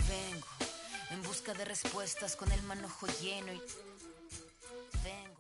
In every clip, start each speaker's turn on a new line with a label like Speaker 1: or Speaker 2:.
Speaker 1: Vengo en busca de respuestas con el manojo lleno y vengo.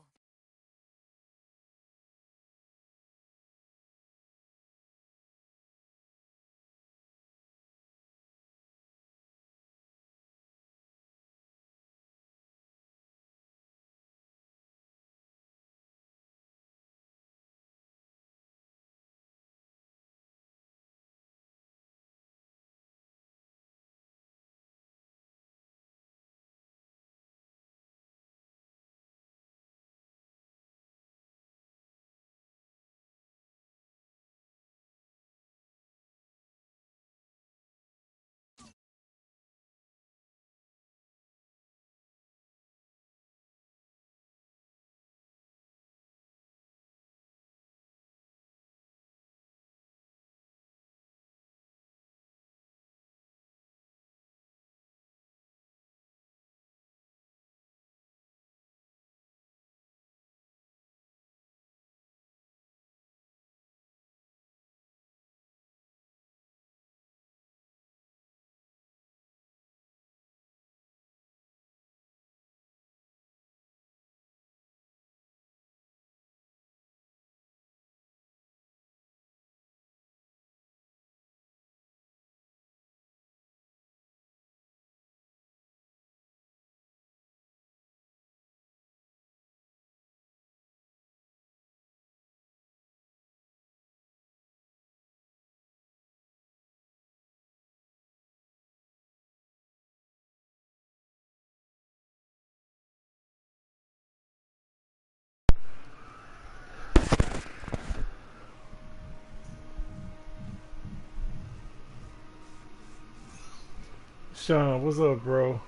Speaker 2: Sean, what's up, bro?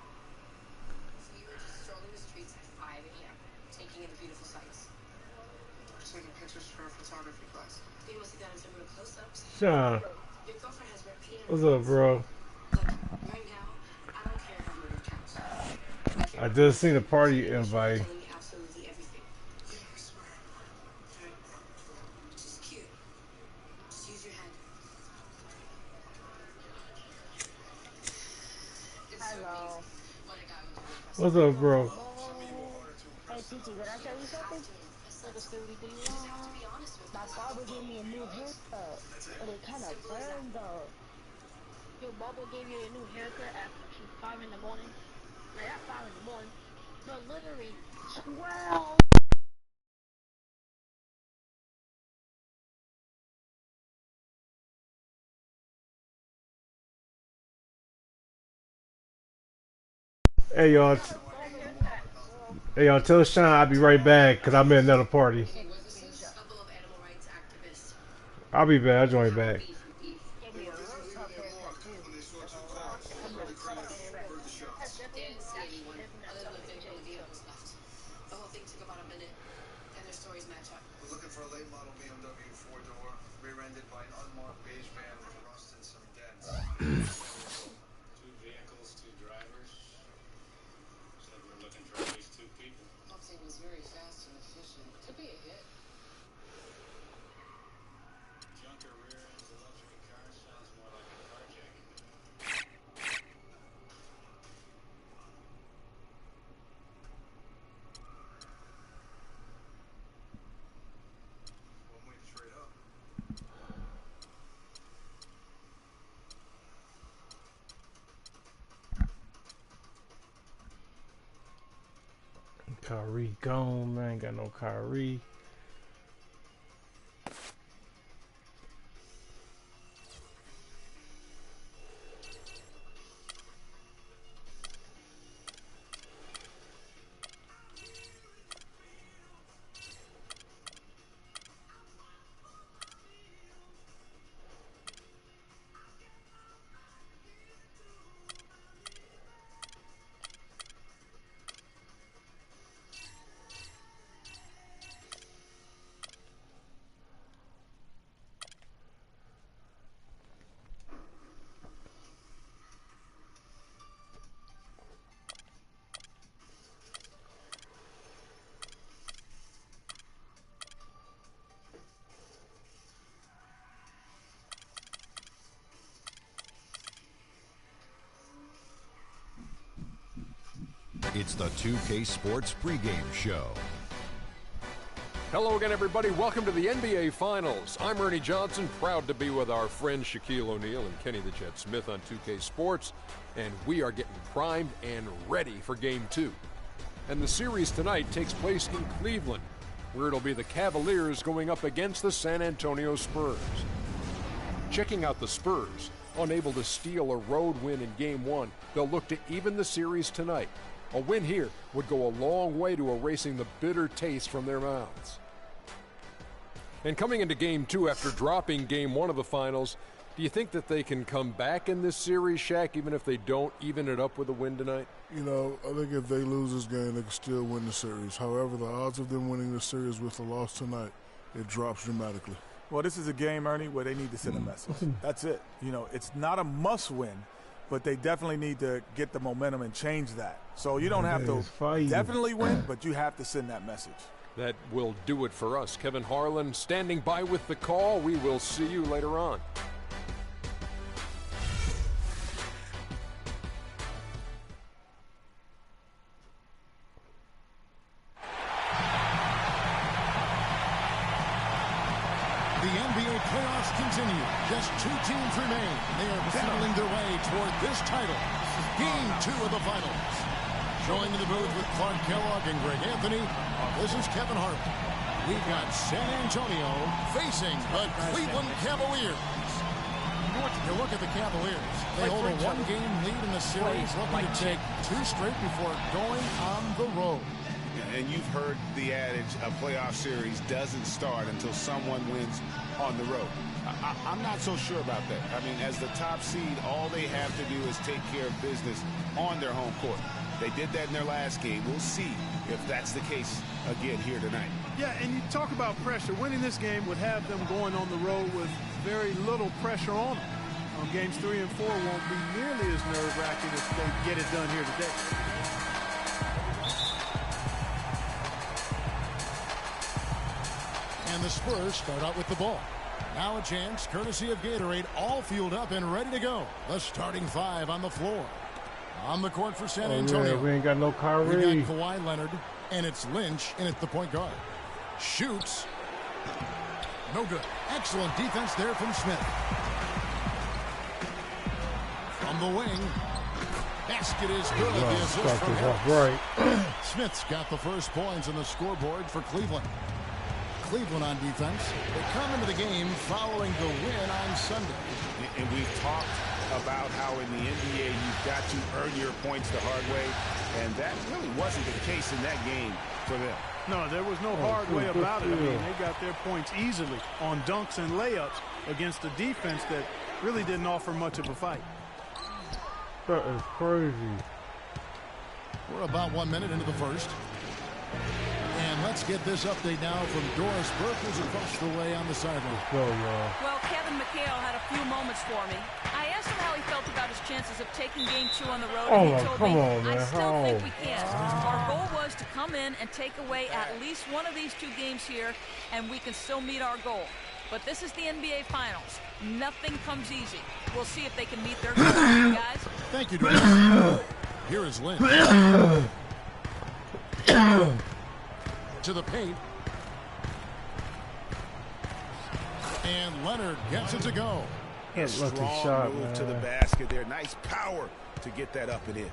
Speaker 3: So you were just strolling the streets at 5 a.m., taking in the beautiful sights. Just taking pictures for a photography class. You must have gotten some real close-ups.
Speaker 2: Sean,
Speaker 3: Your girlfriend has repeated
Speaker 2: what's up, bro?
Speaker 3: Look, right now, I don't care if murder counts. I care
Speaker 2: I
Speaker 3: about
Speaker 2: just
Speaker 3: one
Speaker 2: seen a
Speaker 3: thing.
Speaker 2: party
Speaker 3: You should be
Speaker 2: invite.
Speaker 3: telling me absolutely everything. Yeah, I swear. Okay. Just cute. Just use your head. It's so
Speaker 4: Hello.
Speaker 3: amazing what a guy will do to impress a
Speaker 2: What's
Speaker 3: girl.
Speaker 2: up, bro?
Speaker 4: Hey, Titi, can I tell you something? Like a story do you
Speaker 3: You just have to
Speaker 4: want?
Speaker 3: be honest with
Speaker 4: My
Speaker 3: us.
Speaker 4: barber gave me a new haircut, but it kind of
Speaker 3: Simple as that.
Speaker 4: burned though. Your barber gave you a new haircut at 5 in the morning? Like, not 5 in the morning, but literally 12.
Speaker 2: Hey, y'all. Hey, y'all. Tell Sean I'll be right back because I'm at another party.
Speaker 3: Okay, witnesses, a couple of animal rights activists.
Speaker 2: I'll be back. I'll join back.
Speaker 3: Beef and beef.
Speaker 4: Gave me a real tough haircut too. That's a lot. I'm gonna respect. That's definitely,
Speaker 3: Didn't see
Speaker 4: actually,
Speaker 3: anyone
Speaker 4: definitely not
Speaker 3: other than
Speaker 4: tough
Speaker 3: the
Speaker 4: as
Speaker 3: vehicle and the
Speaker 4: Jay, so.
Speaker 3: vehicles left. The whole thing took about a minute, and their stories match up.
Speaker 5: We're looking for a late model BMW four-door, rear-ended by an unmarked beige van with rust and some dents.
Speaker 6: Two vehicles, two drivers. Said we're looking for at least two people.
Speaker 3: Upstate was very fast and efficient. Could be a hit.
Speaker 6: Junker rear ends a luxury car sounds more like a carjacking.
Speaker 5: One way to trade up.
Speaker 2: Kyrie gone, man. Ain't got no Kyrie.
Speaker 7: It's the 2K Sports pregame show.
Speaker 8: Hello again, everybody. Welcome to the NBA Finals. I'm Ernie Johnson, proud to be with our friend Shaquille O'Neal and Kenny the Jet Smith on 2K Sports, and we are getting primed and ready for Game 2. And the series tonight takes place in Cleveland, where it'll be the Cavaliers going up against the San Antonio Spurs. Checking out the Spurs, unable to steal a road win in Game 1, they'll look to even the series tonight. A win here would go a long way to erasing the bitter taste from their mouths. And coming into Game 2 after dropping Game 1 of the Finals, do you think that they can come back in this series, Shaq, even if they don't even it up with a win tonight?
Speaker 9: You know, I think if they lose this game, they can still win the series. However, the odds of them winning the series with a loss tonight, it drops dramatically.
Speaker 10: Well, this is a game, Ernie, where they need to send a message. That's it. You know, it's not a must-win, but they definitely need to get the momentum and change that. So you don't have to definitely win, but you have to send that message.
Speaker 8: That will do it for us. Kevin Harlan standing by with the call. We will see you later on.
Speaker 11: The NBA playoffs continue. Just 2 teams remain. They are battling their way toward this title. Game 2 of the finals. Joined in the booth with Clark Kellogg and Greg Anthony, this is Kevin Harlan. We've got San Antonio facing the Cleveland Cavaliers. You look at the Cavaliers. They hold a 1-game lead in the series, looking to take 2 straight before going on the road.
Speaker 12: And you've heard the adage, a playoff series doesn't start until someone wins on the road. I'm not so sure about that. I mean, as the top seed, all they have to do is take care of business on their home court. They did that in their last game. We'll see if that's the case again here tonight.
Speaker 13: Yeah, and you talk about pressure. Winning this game would have them going on the road with very little pressure on them. Games 3 and 4 won't be nearly as nerve-wracking if they get it done here today.
Speaker 11: And the Spurs start out with the ball. Now a chance, courtesy of Gatorade, all fueled up and ready to go. The starting 5 on the floor. On the court for San Antonio.
Speaker 2: Yeah, we ain't got no Kyrie.
Speaker 11: We got Kawhi Leonard, and it's Lynch in at the point guard. Shoots. No good. Excellent defense there from Smith. From the wing. Basket is good. The assist from Harris.
Speaker 2: Right.
Speaker 11: Smith's got the first points on the scoreboard for Cleveland. Cleveland on defense. They come into the game following the win on Sunday.
Speaker 12: And we've talked about how in the NBA you've got to earn your points the hard way, and that really wasn't the case in that game for them.
Speaker 13: No, there was no hard way about it. I mean, they got their points easily on dunks and layups against a defense that really didn't offer much of a fight.
Speaker 2: That is crazy.
Speaker 11: We're about 1 minute into the first. And let's get this update now from Doris Burke, who's across the way on the sideline.
Speaker 2: Let's go, y'all.
Speaker 14: Well, Kevin McHale had a few moments for me. I asked him how he felt about his chances of taking Game 2 on the road, and he told me, I still think we can. Our goal was to come in and take away at least one of these 2 games here, and we can still meet our goal. But this is the NBA Finals. Nothing comes easy. We'll see if they can meet their goals, guys.
Speaker 11: Thank you, Doris. Here is Lynch. To the paint. And Leonard gets it to go.
Speaker 12: Strong move to the basket there. Nice power to get that up and in.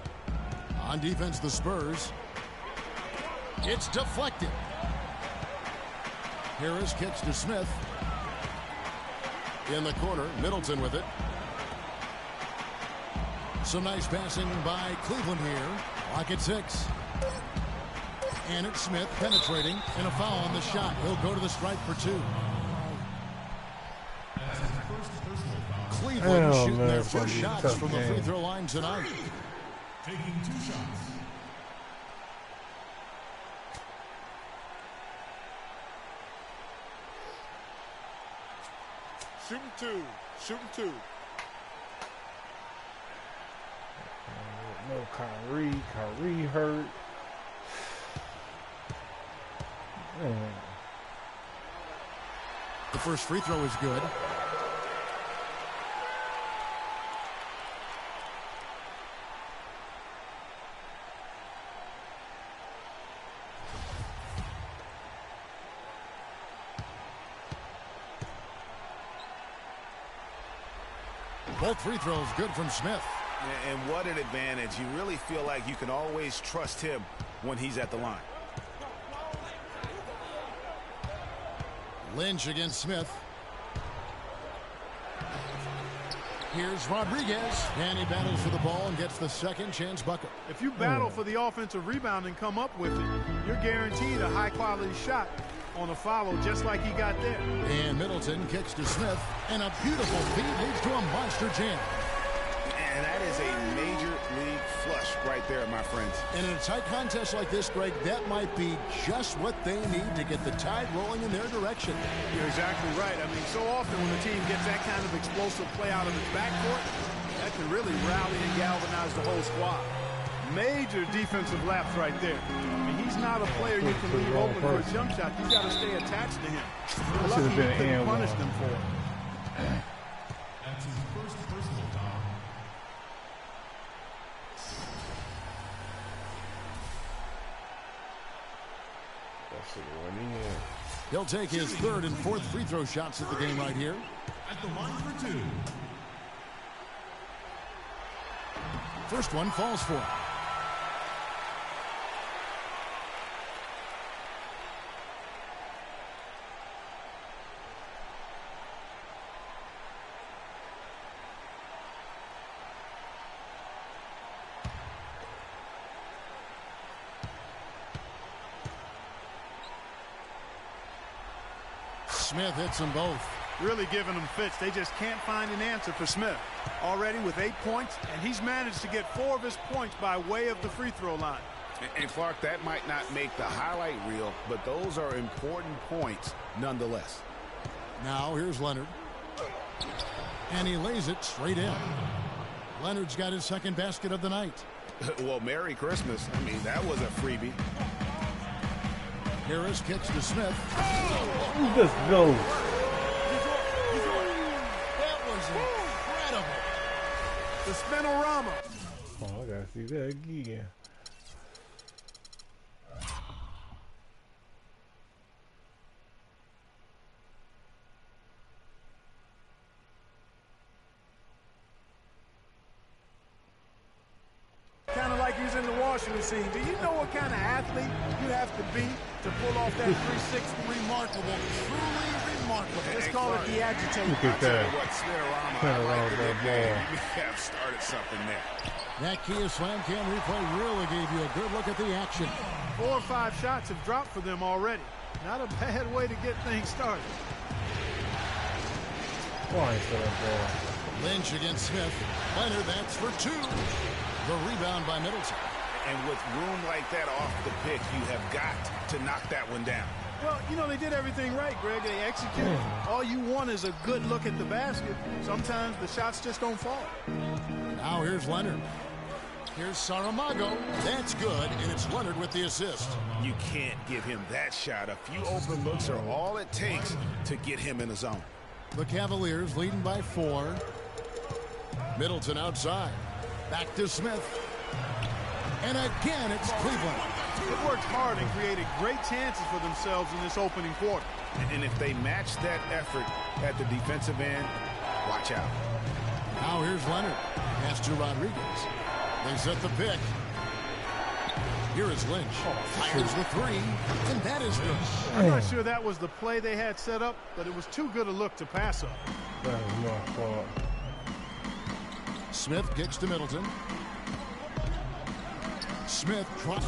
Speaker 11: On defense, the Spurs. It's deflected. Harris kicks to Smith. In the corner, Middleton with it. Some nice passing by Cleveland here. Clock at 6. And it's Smith penetrating, and a foul on the shot. He'll go to the stripe for 2. Cleveland shooting their first shots from the free throw line tonight.
Speaker 15: Taking 2 shots.
Speaker 10: Shooting 2. Shooting 2.
Speaker 2: No Kyrie. Kyrie hurt. Man.
Speaker 11: The first free throw is good. Both free throws good from Smith.
Speaker 12: And what an advantage. You really feel like you can always trust him when he's at the line.
Speaker 11: Lynch against Smith. Here's Rodriguez, and he battles for the ball and gets the second chance bucket.
Speaker 13: If you battle for the offensive rebound and come up with it, you're guaranteed a high-quality shot on a follow just like he got there.
Speaker 11: And Middleton kicks to Smith, and a beautiful feed leads to a monster jam.
Speaker 12: And that is a major league flush right there, my friends.
Speaker 11: And in a tight contest like this, Greg, that might be just what they need to get the tide rolling in their direction.
Speaker 13: You're exactly right. I mean, so often when a team gets that kind of explosive play out of its backcourt, that can really rally and galvanize the whole squad. Major defensive lapse right there. I mean, he's not a player you can leave open for a jump shot. You got to stay attached to him. You're lucky you couldn't punish them for it.
Speaker 15: That's his first personal foul.
Speaker 11: He'll take his third and fourth free throw shots at the game right here.
Speaker 15: At the line for two.
Speaker 11: First one falls for him. Smith hits them both.
Speaker 13: Really giving them fits. They just can't find an answer for Smith. Already with 8 points, and he's managed to get 4 of his points by way of the free throw line.
Speaker 12: And Clark, that might not make the highlight reel, but those are important points nonetheless.
Speaker 11: Now here's Leonard. And he lays it straight in. Leonard's got his second basket of the night.
Speaker 12: Well, Merry Christmas. I mean, that was a freebie.
Speaker 11: Harris kicks to Smith.
Speaker 2: Let's go.
Speaker 11: That was incredible.
Speaker 13: The spinorama.
Speaker 2: Oh, I gotta see that again.
Speaker 13: Kind of like he's in the washing machine. Do you know what kind of athlete you have to be to pull off that 360?
Speaker 11: Remarkable, truly remarkable.
Speaker 13: Let's call it the agitator.
Speaker 2: Look at that.
Speaker 12: What spinorama?
Speaker 2: Turn
Speaker 12: I like
Speaker 2: around
Speaker 12: the
Speaker 2: that
Speaker 12: nickname.
Speaker 2: ball.
Speaker 12: You have started something there.
Speaker 11: That Kia Slam Cam replay really gave you a good look at the action.
Speaker 13: 4 or 5 shots have dropped for them already. Not a bad way to get things started.
Speaker 2: Why is that ball?
Speaker 11: Lynch against Smith. Leonard, that's for 2. The rebound by Middleton.
Speaker 12: And with room like that off the pick, you have got to knock that one down.
Speaker 13: Well, you know, they did everything right, Greg. They executed. All you want is a good look at the basket. Sometimes the shots just don't fall.
Speaker 11: Now here's Leonard. Here's Saramago. That's good, and it's Leonard with the assist.
Speaker 12: You can't give him that shot. A few open looks are all it takes to get him in the zone.
Speaker 11: The Cavaliers leading by 4. Middleton outside. Back to Smith. And again, it's Cleveland.
Speaker 13: They worked hard and created great chances for themselves in this opening quarter.
Speaker 12: And if they match that effort at the defensive end, watch out.
Speaker 11: Now here's Leonard. Pass to Rodriguez. They set the pick. Here is Lynch. Fires the 3, and that is good.
Speaker 13: I'm not sure that was the play they had set up, but it was too good a look to pass up.
Speaker 2: That was my fault.
Speaker 11: Smith kicks to Middleton. Smith drops.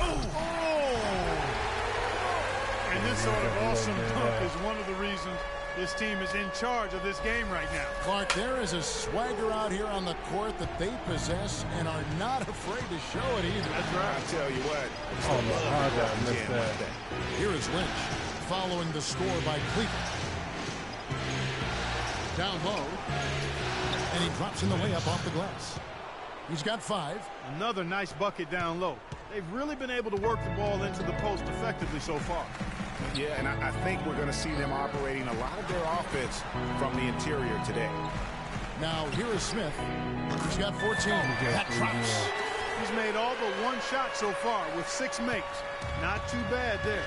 Speaker 13: And this sort of awesome dunk is one of the reasons this team is in charge of this game right now.
Speaker 11: Clark, there is a swagger out here on the court that they possess and are not afraid to show it either.
Speaker 13: That's right.
Speaker 12: I tell you what.
Speaker 2: Oh, my God, I missed that.
Speaker 11: Here is Lynch following the score by Cleveland. Down low. And he drops in the layup off the glass. He's got 5.
Speaker 13: Another nice bucket down low. They've really been able to work the ball into the post effectively so far.
Speaker 12: Yeah, and I think we're going to see them operating a lot of their offense from the interior today.
Speaker 11: Now, here is Smith. He's got 14. That drops.
Speaker 13: He's made all but 1 shot so far with 6 makes. Not too bad there.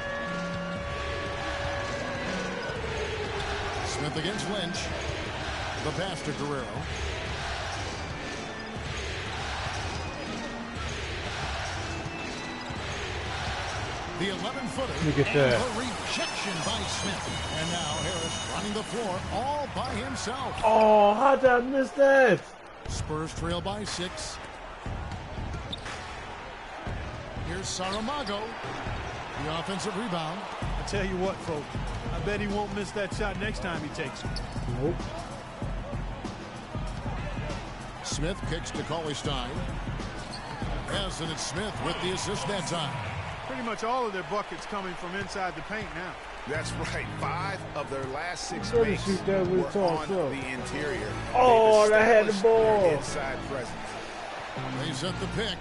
Speaker 11: Smith against Lynch. The pass to Guerrero. The 11-footer
Speaker 2: Look at
Speaker 11: and
Speaker 2: that.
Speaker 11: the rejection by Smith. And now Harris running the floor all by himself.
Speaker 2: Oh, how did I miss that?
Speaker 11: Spurs trail by 6. Here's Saramago. The offensive rebound.
Speaker 13: I tell you what, folks. I bet he won't miss that shot next time he takes it.
Speaker 2: Nope.
Speaker 11: Smith kicks to Cauley-Stein. Yes, and it's Smith with the assist that time.
Speaker 13: Pretty much all of their buckets coming from inside the paint now.
Speaker 12: That's right. 5 of their last 6
Speaker 2: Better
Speaker 12: makes
Speaker 2: shoot that with
Speaker 12: were on
Speaker 2: toss up.
Speaker 12: the interior.
Speaker 2: Oh,
Speaker 12: They've
Speaker 2: that had the
Speaker 12: established
Speaker 2: ball.
Speaker 12: their inside presence.
Speaker 11: They set the pick.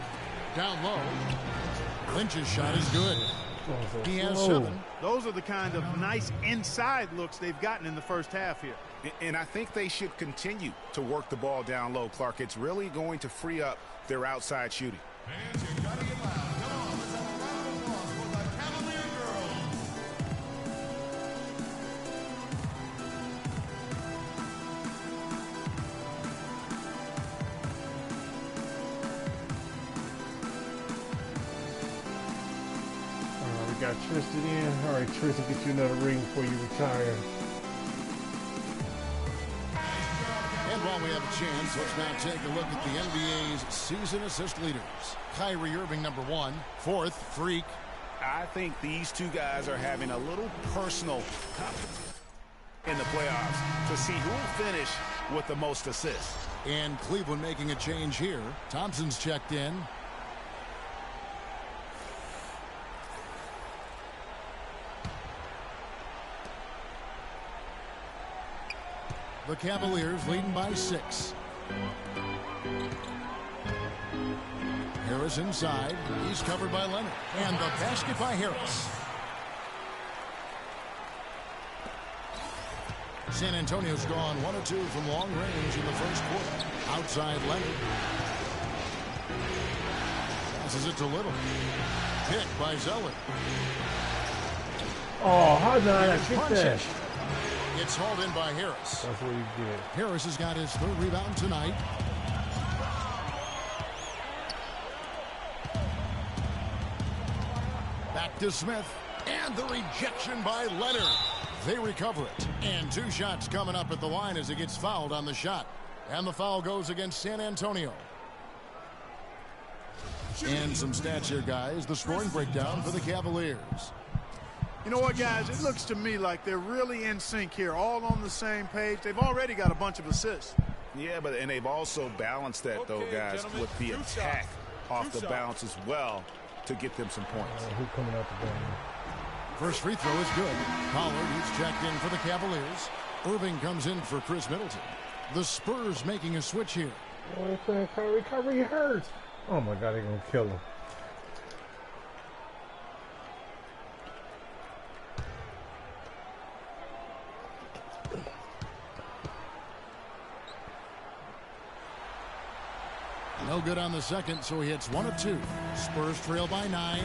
Speaker 11: Down low. Lynch's shot is good. He has 7.
Speaker 13: Those are the kind of nice inside looks they've gotten in the first half here.
Speaker 12: And I think they should continue to work the ball down low, Clark. It's really going to free up their outside shooting.
Speaker 2: We got Tristan in. All right, Tristan, get you another ring before you retire.
Speaker 11: And while we have a chance, let's now take a look at the NBA's season assist leaders. Kyrie Irving, number 1. 4th, Freak.
Speaker 12: I think these two guys are having a little personal competition in the playoffs to see who will finish with the most assists.
Speaker 11: And Cleveland making a change here. Thompson's checked in. The Cavaliers leading by 6. Harris inside. He's covered by Leonard. And the basket by Harris. San Antonio's gone 1 of 2 from long range in the first quarter. Outside Leonard. Passes it to Little. Pick by Zeller.
Speaker 2: Oh, how did I get that?
Speaker 11: It's hauled in by Harris.
Speaker 2: That's what he did.
Speaker 11: Harris has got his 3rd rebound tonight. Back to Smith. And the rejection by Leonard. They recover it. And 2 shots coming up at the line as he gets fouled on the shot. And the foul goes against San Antonio. And some stats here, guys. The scoring breakdown for the Cavaliers.
Speaker 13: You know what, guys? It looks to me like they're really in sync here, all on the same page. They've already got a bunch of assists.
Speaker 12: Yeah, and they've also balanced that, though, guys, with the attack off the bounce as well to get them some points.
Speaker 2: Who coming out the game?
Speaker 11: First free throw is good. Pollard is checked in for the Cavaliers. Irving comes in for Chris Middleton. The Spurs making a switch here.
Speaker 2: Oh, Kyrie hurt. Oh my God, they're gonna kill him.
Speaker 11: No good on the second, so he hits 1 of 2. Spurs trail by 9.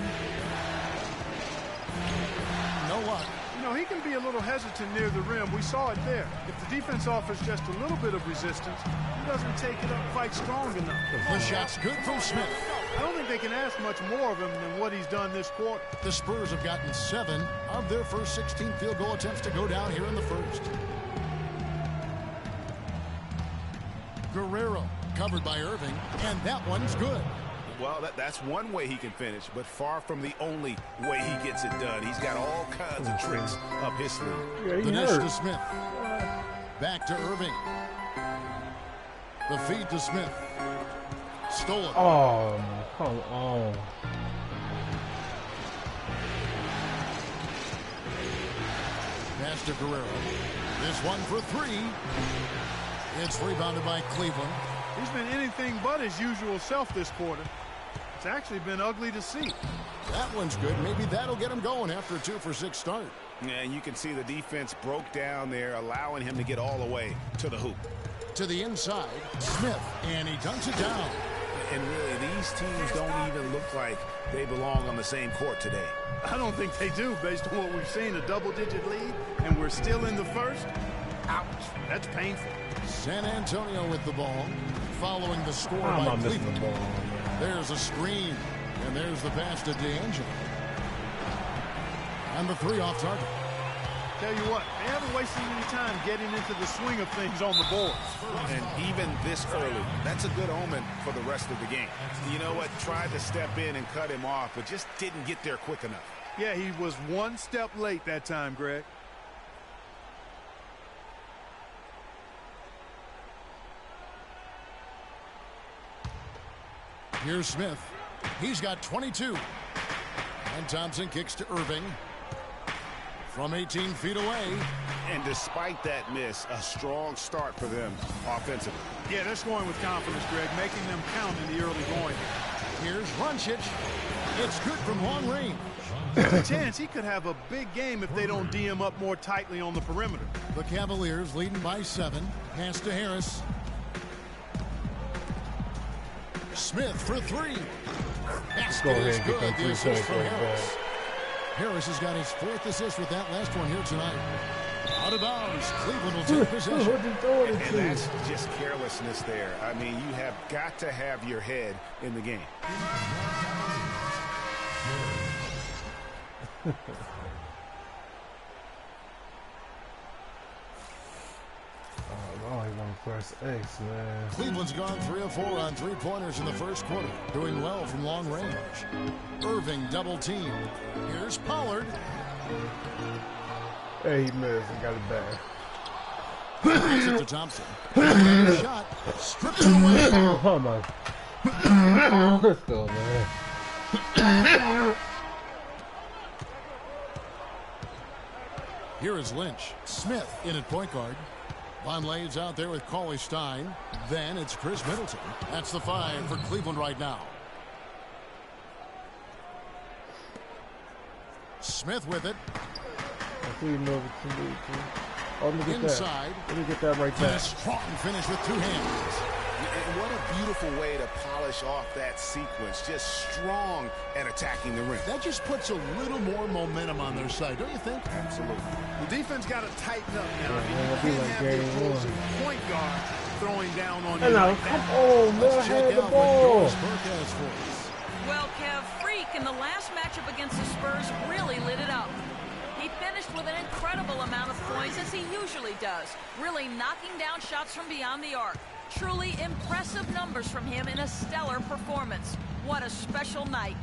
Speaker 11: No luck.
Speaker 13: You know, he can be a little hesitant near the rim. We saw it there. If the defense offers just a little bit of resistance, he doesn't take it up quite strong enough.
Speaker 11: The shot's good from Smith.
Speaker 13: I don't think they can ask much more of him than what he's done this quarter.
Speaker 11: The Spurs have gotten 7 of their first 16 field goal attempts to go down here in the first. Guerrero covered by Irving, and that one's good.
Speaker 12: Well, that's one way he can finish, but far from the only way he gets it done. He's got all kinds of tricks up his sleeve.
Speaker 2: Yeah,
Speaker 11: the dish to Smith. Back to Irving. The feed to Smith. Stolen.
Speaker 2: Oh, come on.
Speaker 11: Pass to Guerrero. This one for 3. It's rebounded by Cleveland.
Speaker 13: He's been anything but his usual self this quarter. It's actually been ugly to see.
Speaker 11: That one's good. Maybe that'll get him going after a 2 for 6 start.
Speaker 12: Yeah, and you can see the defense broke down there, allowing him to get all the way to the hoop.
Speaker 11: To the inside, Smith, and he dunks it down.
Speaker 12: And really, these teams don't even look like they belong on the same court today.
Speaker 13: I don't think they do, based on what we've seen, a double-digit lead, and we're still in the first. Ouch, that's painful.
Speaker 11: San Antonio with the ball, following the score
Speaker 2: How am
Speaker 11: by
Speaker 2: I missing
Speaker 11: Cleveland.
Speaker 2: the ball?
Speaker 11: There's a screen, and there's the pass to D'Angelo. And the 3 off target.
Speaker 13: Tell you what, they haven't wasted any time getting into the swing of things on the board.
Speaker 12: And even this early, that's a good omen for the rest of the game. You know what? Tried to step in and cut him off, but just didn't get there quick enough.
Speaker 13: Yeah, he was one step late that time, Greg.
Speaker 11: Here's Smith. He's got 22. And Thompson kicks to Irving. From 18 feet away.
Speaker 12: And despite that miss, a strong start for them offensively.
Speaker 13: Yeah, they're scoring with confidence, Greg, making them count in the early going.
Speaker 11: Here's Runchich. It's good from long range.
Speaker 13: There's a chance he could have a big game if they don't D him up more tightly on the perimeter.
Speaker 11: The Cavaliers leading by 7. Pass to Harris. Smith for 3. Basket is good. The assist from Harris. Harris has got his 4th assist with that last one here tonight. Out of bounds. Cleveland will take possession.
Speaker 12: And that's just carelessness there. I mean, you have got to have your head in the game.
Speaker 2: Oh, he won first ace, man.
Speaker 11: Cleveland's gone 3 of 4 on 3-pointers in the first quarter. Doing well from long range. Irving double team. Here's Pollard.
Speaker 2: Hey, he missed. He got it back.
Speaker 11: Pass it to Thompson. Shot. Stripped away.
Speaker 2: Oh, my. Crystal, man.
Speaker 11: Here is Lynch. Smith in at point guard. Vonleh's out there with Cauley Stein. Then it's Chris Middleton. That's the 5 for Cleveland right now. Smith with it. Inside.
Speaker 2: Let me get that right there.
Speaker 11: A strong finish with 2 hands.
Speaker 12: And what a beautiful way to polish off that sequence. Just strong at attacking the rim.
Speaker 11: That just puts a little more momentum on their side, don't you think?
Speaker 12: Absolutely.
Speaker 13: The defense got to tighten up now. You can't have the opposing point guard throwing down on you.
Speaker 2: Like come on, man. Check out
Speaker 11: what
Speaker 14: Well, Kev, Freak in the last matchup against the Spurs really lit it up. He finished with an incredible amount of points, as he usually does, really knocking down shots from beyond the arc. Truly impressive numbers from him in a stellar performance. What a special night.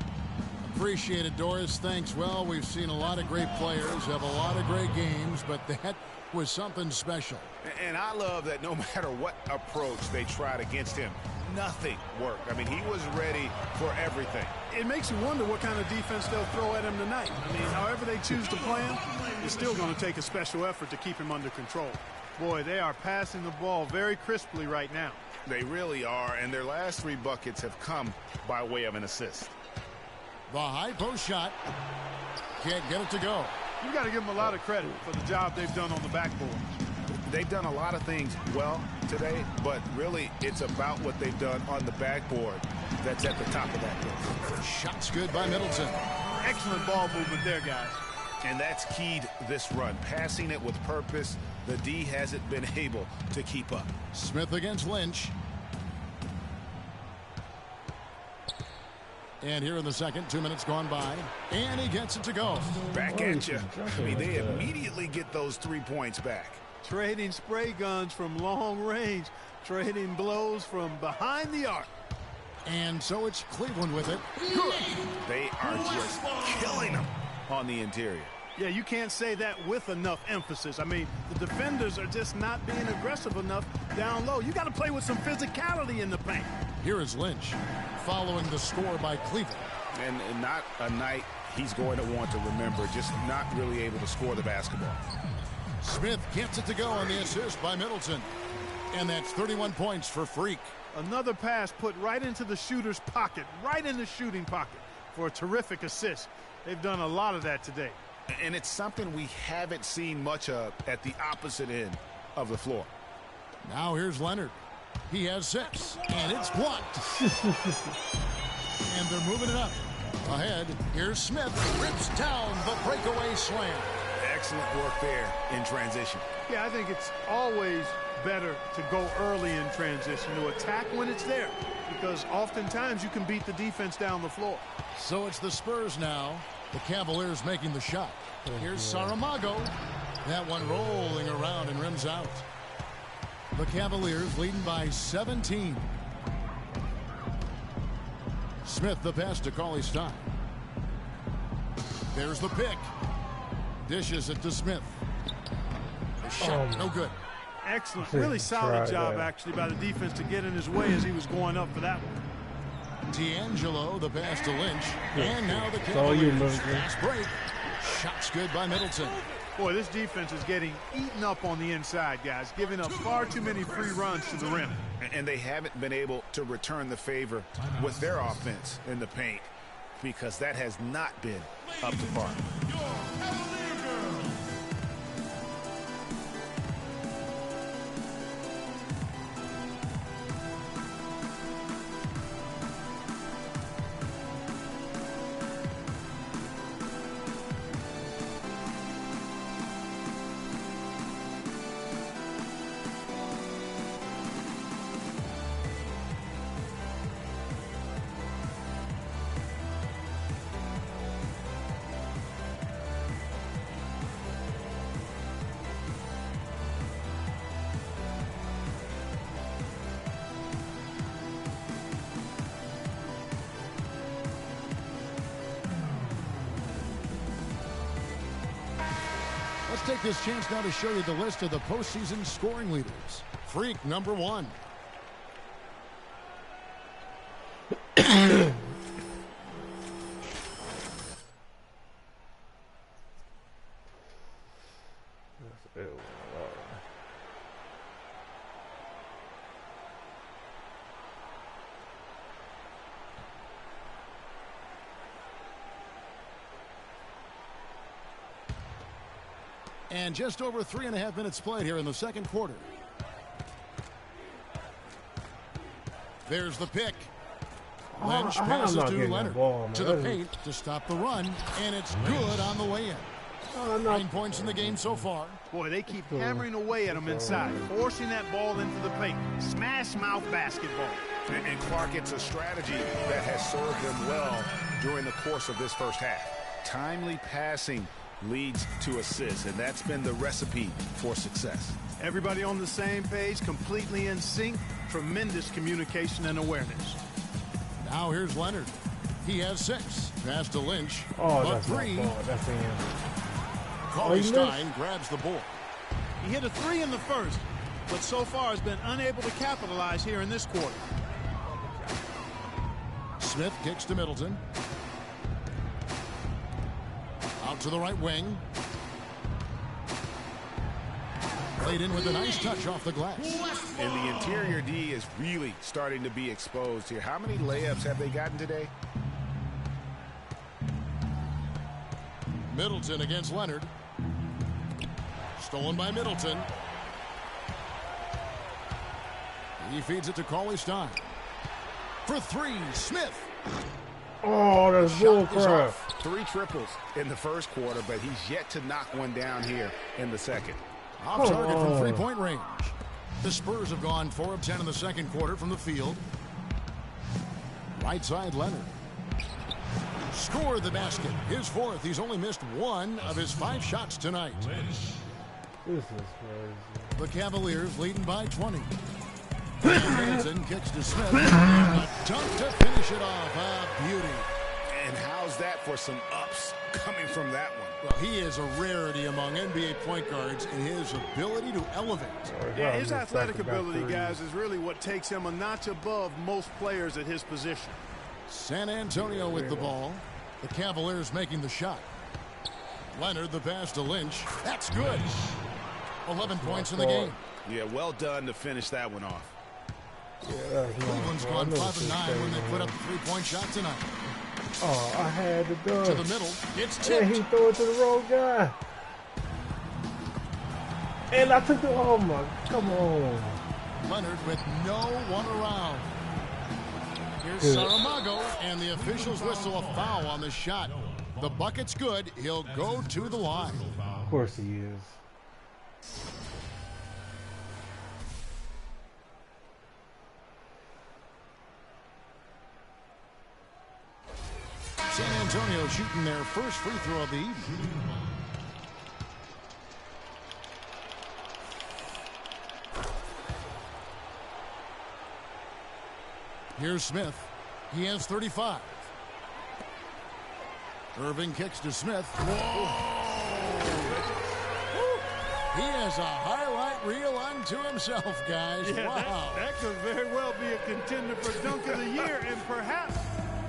Speaker 11: Appreciate it, Doris. Thanks. Well, we've seen a lot of great players have a lot of great games, but that was something special.
Speaker 12: And I love that no matter what approach they tried against him, nothing worked. I mean, he was ready for everything.
Speaker 13: It makes you wonder what kind of defense they'll throw at him tonight. I mean, however they choose to play him, it's still going to take a special effort to keep him under control. Boy, they are passing the ball very crisply right now.
Speaker 12: They really are, and their last 3 buckets have come by way of an assist.
Speaker 11: The high post shot. Can't get it to go.
Speaker 13: You got to give them a lot of credit for the job they've done on the backboard.
Speaker 12: They've done a lot of things well today, but really it's about what they've done on the backboard that's at the top of that list.
Speaker 11: Shot's good by Middleton.
Speaker 13: Excellent ball movement there, guys.
Speaker 12: And that's keyed this run. Passing it with purpose. The D hasn't been able to keep up.
Speaker 11: Smith against Lynch. And here in the second, 2 minutes gone by. And he gets it to go.
Speaker 12: Back at you. I mean, they immediately get those 3 points back.
Speaker 13: Trading spray guns from long range. Trading blows from behind the arc.
Speaker 11: And so it's Cleveland with it.
Speaker 12: Good. They are just killing them on the interior.
Speaker 13: Yeah, you can't say that with enough emphasis. I mean, the defenders are just not being aggressive enough down low. You got to play with some physicality in the paint.
Speaker 11: Here is Lynch following the score by Cleveland.
Speaker 12: And not a night he's going to want to remember, just not really able to score the basketball.
Speaker 11: Smith gets it to go on the assist by Middleton. And that's 31 points for Freak.
Speaker 13: Another pass put right into the shooter's pocket, right in the shooting pocket for a terrific assist. They've done a lot of that today.
Speaker 12: And it's something we haven't seen much of at the opposite end of the floor.
Speaker 11: Now here's Leonard. He has 6, and it's blocked. And they're moving it up. Ahead, here's Smith. Rips down the breakaway slam.
Speaker 12: Excellent work there in transition.
Speaker 13: Yeah, I think it's always better to go early in transition, to attack when it's there, because oftentimes you can beat the defense down the floor.
Speaker 11: So it's the Spurs now. The Cavaliers making the shot. Here's Saramago. That one rolling around and rims out. The Cavaliers leading by 17. Smith the pass to Cauley-Stein. There's the pick. Dishes it to Smith. The shot, no good.
Speaker 13: Excellent, really solid job actually by the defense to get in his way as he was going up for that one.
Speaker 11: D'Angelo, the pass to Lynch. And now the Cavaliers. Fast break. Shots good by Middleton.
Speaker 13: Boy, this defense is getting eaten up on the inside, guys, giving up far too many free runs to the rim.
Speaker 12: And they haven't been able to return the favor with their offense in the paint because that has not been up to par.
Speaker 11: Let's take this chance now to show you the list of the postseason scoring leaders. Freak number 1. And just over 3.5 minutes played here in the second quarter. There's the pick. Lynch passes to Leonard to the paint to stop the run, and it's good on the way in. 9 points in the game so far.
Speaker 13: Boy, they keep hammering away at him inside, forcing that ball into the paint. Smash mouth basketball.
Speaker 12: And Clark, it's a strategy that has served them well during the course of this first half. Timely passing leads to assists, and that's been the recipe for success.
Speaker 13: Everybody on the same page, completely in sync, tremendous communication and awareness.
Speaker 11: Now here's Leonard. He has 6. Pass to Lynch.
Speaker 2: That's
Speaker 11: 3.
Speaker 2: That's him.
Speaker 11: Cauley-Stein grabs the ball.
Speaker 13: He hit a 3 in the first, but so far has been unable to capitalize here in this quarter.
Speaker 11: Smith kicks to Middleton. Out to the right wing. Played in with a nice touch off the glass.
Speaker 12: And the interior D is really starting to be exposed here. How many layups have they gotten today?
Speaker 11: Middleton against Leonard. Stolen by Middleton. He feeds it to Cauley-Stein. For 3, Smith.
Speaker 2: Oh, that's bullcrap.
Speaker 12: 3 triples in the first quarter, but he's yet to knock one down here in the second.
Speaker 11: Off target from 3-point range. The Spurs have gone 4 of 10 in the second quarter from the field. Right side, Leonard. Scored the basket. His 4th. He's only missed 1 of his 5 shots tonight.
Speaker 2: This is crazy.
Speaker 11: The Cavaliers leading by 20. Middleton kicks to Smith. And a dunk to finish it off. Beauty.
Speaker 12: And how's that for some ups coming from that one?
Speaker 11: Well, he is a rarity among NBA point guards in his ability to elevate.
Speaker 13: Yeah, his athletic ability, guys, is really what takes him a notch above most players at his position.
Speaker 11: San Antonio with the ball. The Cavaliers making the shot. Leonard the pass to Lynch. That's good. 11 points in the game.
Speaker 12: Yeah, well done to finish that one off.
Speaker 2: Yeah,
Speaker 11: Cleveland's gone 5 of 9 when they put up the 3-point shot tonight.
Speaker 2: Oh, I had to do it.
Speaker 11: To the middle. It's tipped.
Speaker 2: And he threw it to the wrong guy. And I took the, oh my, come on.
Speaker 11: Leonard with no one around. Here's Saramago, and the officials whistle a foul on the shot. The bucket's good. He'll go to the line.
Speaker 2: Of course he is.
Speaker 11: San Antonio shooting their first free throw of the evening. Here's Smith. He has 35. Irving kicks to Smith. Whoa! He has a highlight reel unto himself, guys.
Speaker 13: Yeah,
Speaker 11: wow.
Speaker 13: That could very well be a contender for Dunk of the Year and perhaps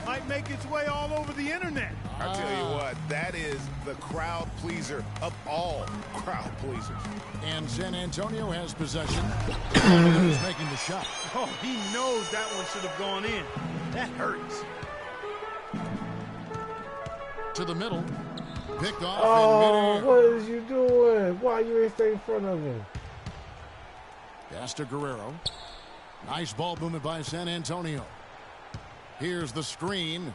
Speaker 13: might make its way all over the internet.
Speaker 12: I'll tell you what, that is the crowd pleaser of all crowd pleasers.
Speaker 11: And San Antonio has possession. He's making the shot.
Speaker 13: Oh, he knows that one should have gone in. That hurts.
Speaker 11: To the middle. Picked off
Speaker 2: Oh,
Speaker 11: in
Speaker 2: what is you doing? Why you ain't stay in front of him?
Speaker 11: Pass to Guerrero. Nice ball movement by San Antonio. Here's the screen.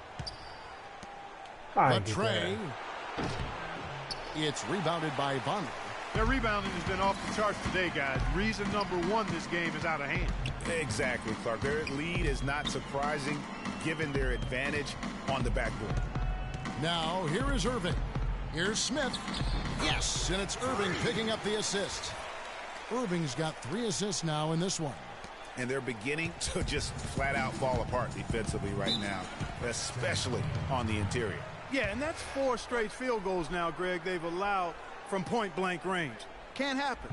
Speaker 11: But Trey. It's rebounded by Vonleh.
Speaker 13: Their rebounding has been off the charts today, guys. Reason number one, this game is out of hand.
Speaker 12: Exactly, Clark. Their lead is not surprising given their advantage on the backboard.
Speaker 11: Now, here is Irving. Here's Smith. Yes, and it's Irving picking up the assist. Irving's got 3 assists now in this one.
Speaker 12: And they're beginning to just flat out fall apart defensively right now, especially on the interior.
Speaker 13: Yeah, and that's 4 straight field goals now, Greg, they've allowed from point-blank range. Can't happen.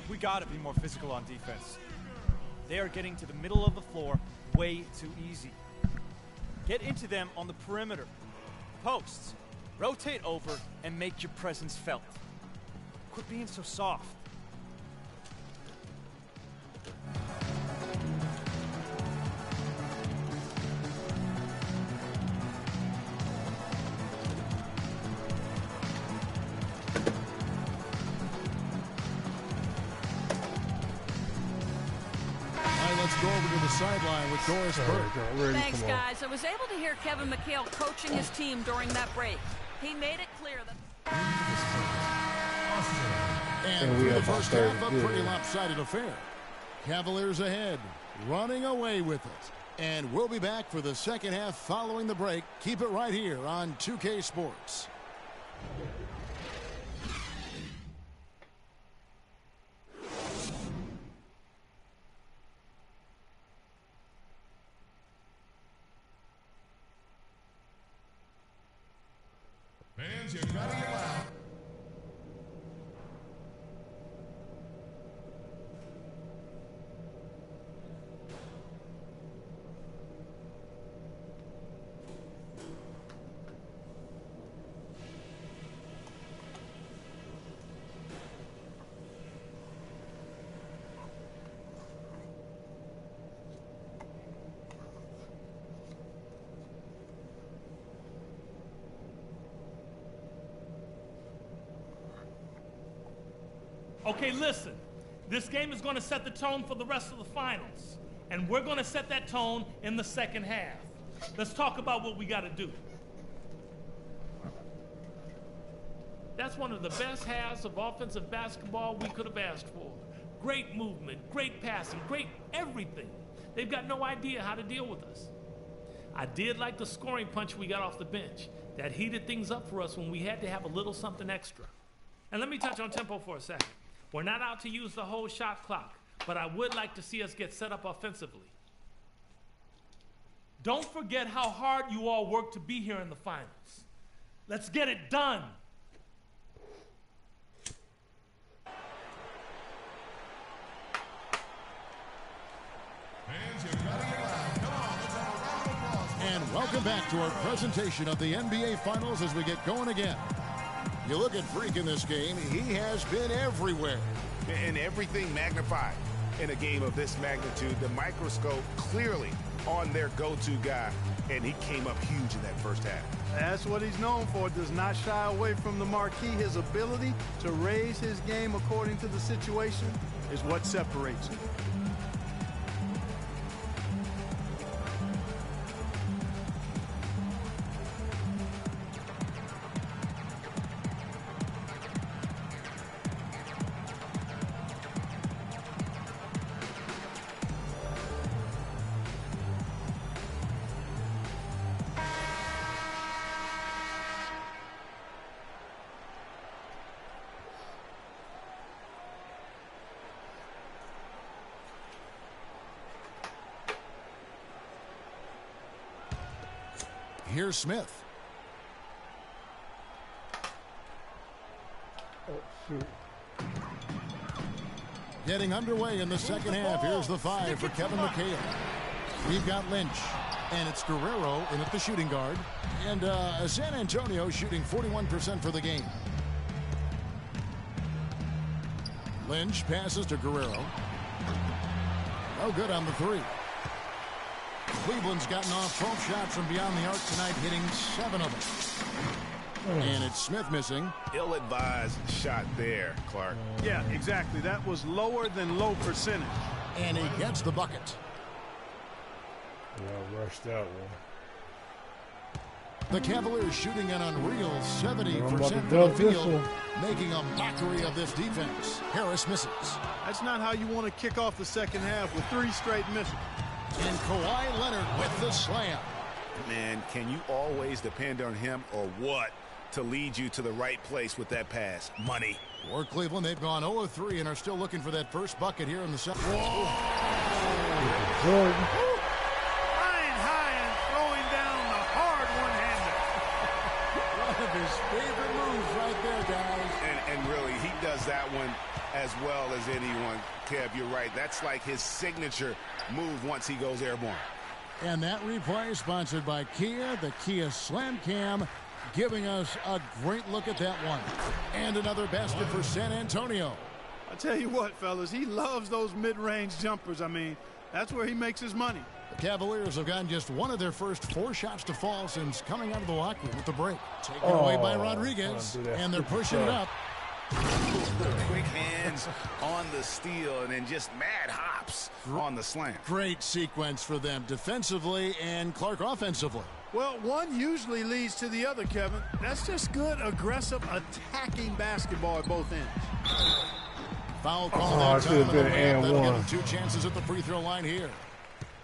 Speaker 16: We got to be more physical on defense. They are getting to the middle of the floor way too easy. Get into them on the perimeter. Posts. Rotate over and make your presence felt. Quit being so soft.
Speaker 11: Let's go over to the sideline with Doris Burke.
Speaker 14: Thanks, guys. I was able to hear Kevin McHale coaching his team during that break. He made it clear that...
Speaker 11: And through the first half, a pretty lopsided affair. Cavaliers ahead, running away with it. And we'll be back for the second half following the break. Keep it right here on 2K Sports.
Speaker 15: Fans, you gotta get loud.
Speaker 17: Okay, listen. This game is going to set the tone for the rest of the finals. And we're going to set that tone in the second half. Let's talk about what we got to do. That's one of the best halves of offensive basketball we could have asked for. Great movement, great passing, great everything. They've got no idea how to deal with us. I did like the scoring punch we got off the bench. That heated things up for us when we had to have a little something extra. And let me touch on tempo for a second. We're not out to use the whole shot clock, but I would like to see us get set up offensively. Don't forget how hard you all worked to be here in the finals. Let's get it done.
Speaker 11: And welcome back to our presentation of the NBA Finals as we get going again. You look at Freak in this game, he has been everywhere.
Speaker 12: And everything magnified in a game of this magnitude. The microscope clearly on their go-to guy, and he came up huge in that first half.
Speaker 13: That's what he's known for. Does not shy away from the marquee. His ability to raise his game according to the situation is what separates him.
Speaker 11: Here's Smith.
Speaker 2: Oh, shoot.
Speaker 11: Getting underway in the second half. Here's the 5 for Kevin McHale. We've got Lynch, and it's Guerrero in at the shooting guard. And San Antonio shooting 41% for the game. Lynch passes to Guerrero. No good on the 3. Cleveland's gotten off 12 shots from beyond the arc tonight, hitting 7 of them. And it's Smith missing.
Speaker 12: Ill-advised shot there, Clark.
Speaker 13: Yeah, exactly. That was lower than low percentage.
Speaker 11: And he gets the bucket.
Speaker 2: Yeah, rushed that one.
Speaker 11: The Cavaliers shooting an unreal 70% from the field, making a mockery of this defense. Harris misses.
Speaker 13: That's not how you want to kick off the second half with 3 straight misses.
Speaker 11: And Kawhi Leonard with the slam.
Speaker 12: Man, can you always depend on him or what to lead you to the right place with that pass? Money.
Speaker 11: For Cleveland, they've gone 0-3 and are still looking for that first bucket here in the second.
Speaker 13: Flying high and throwing down the hard one-hander.
Speaker 11: One of his favorite moves right there, guys.
Speaker 12: And really, he does that one as well as anyone. Kev, you're right. That's like his signature move once he goes airborne.
Speaker 11: And that replay sponsored by Kia, the Kia Slam Cam, giving us a great look at that one. And another basket for San Antonio.
Speaker 13: I tell you what, fellas, he loves those mid-range jumpers. I mean, that's where he makes his money.
Speaker 11: The Cavaliers have gotten just one of their first 4 shots to fall since coming out of the locker room with the break. Taken away by Rodriguez, and they're pushing it up.
Speaker 12: Quick hands on the steal and then just mad hops on the slam.
Speaker 11: Great sequence for them defensively and Clark offensively.
Speaker 13: Well, one usually leads to the other, Kevin. That's just good, aggressive, attacking basketball at both ends.
Speaker 11: Foul call that time. That'll give him 2 chances at the free throw line here.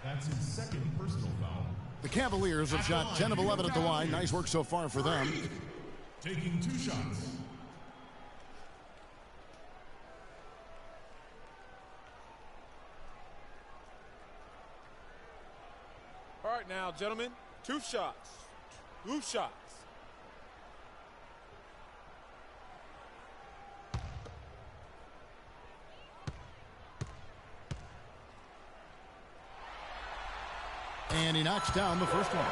Speaker 15: That's his second personal foul.
Speaker 11: The Cavaliers have shot 10 of 11 at the line. Nice work so far for them.
Speaker 15: Taking 2 shots.
Speaker 18: All right now, gentlemen, 2 shots. 2 shots.
Speaker 11: And he knocks down the first one.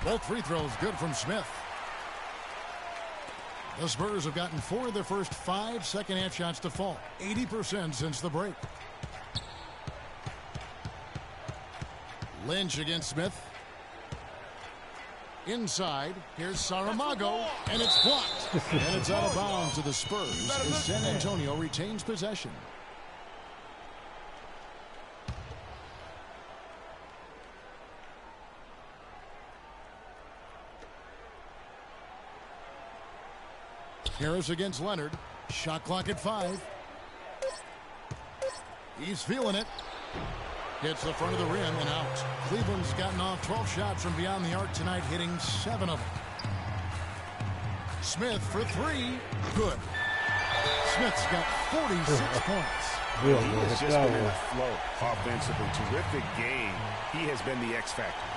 Speaker 11: Both free throws good from Smith. The Spurs have gotten 4 of their first 5 second-half shots to fall. 80% since the break. Lynch against Smith. Inside, here's Saramago, and it's blocked. And it's out of bounds to the Spurs as San Antonio retains possession. Harris against Leonard. Shot clock at 5. He's feeling it. Hits the front of the rim and out. Cleveland's gotten off 12 shots from beyond the arc tonight, hitting 7 of them. Smith for 3. Good. Smith's got 46 points.
Speaker 12: He has just been in a flow offensively. Terrific game. He has been the X factor.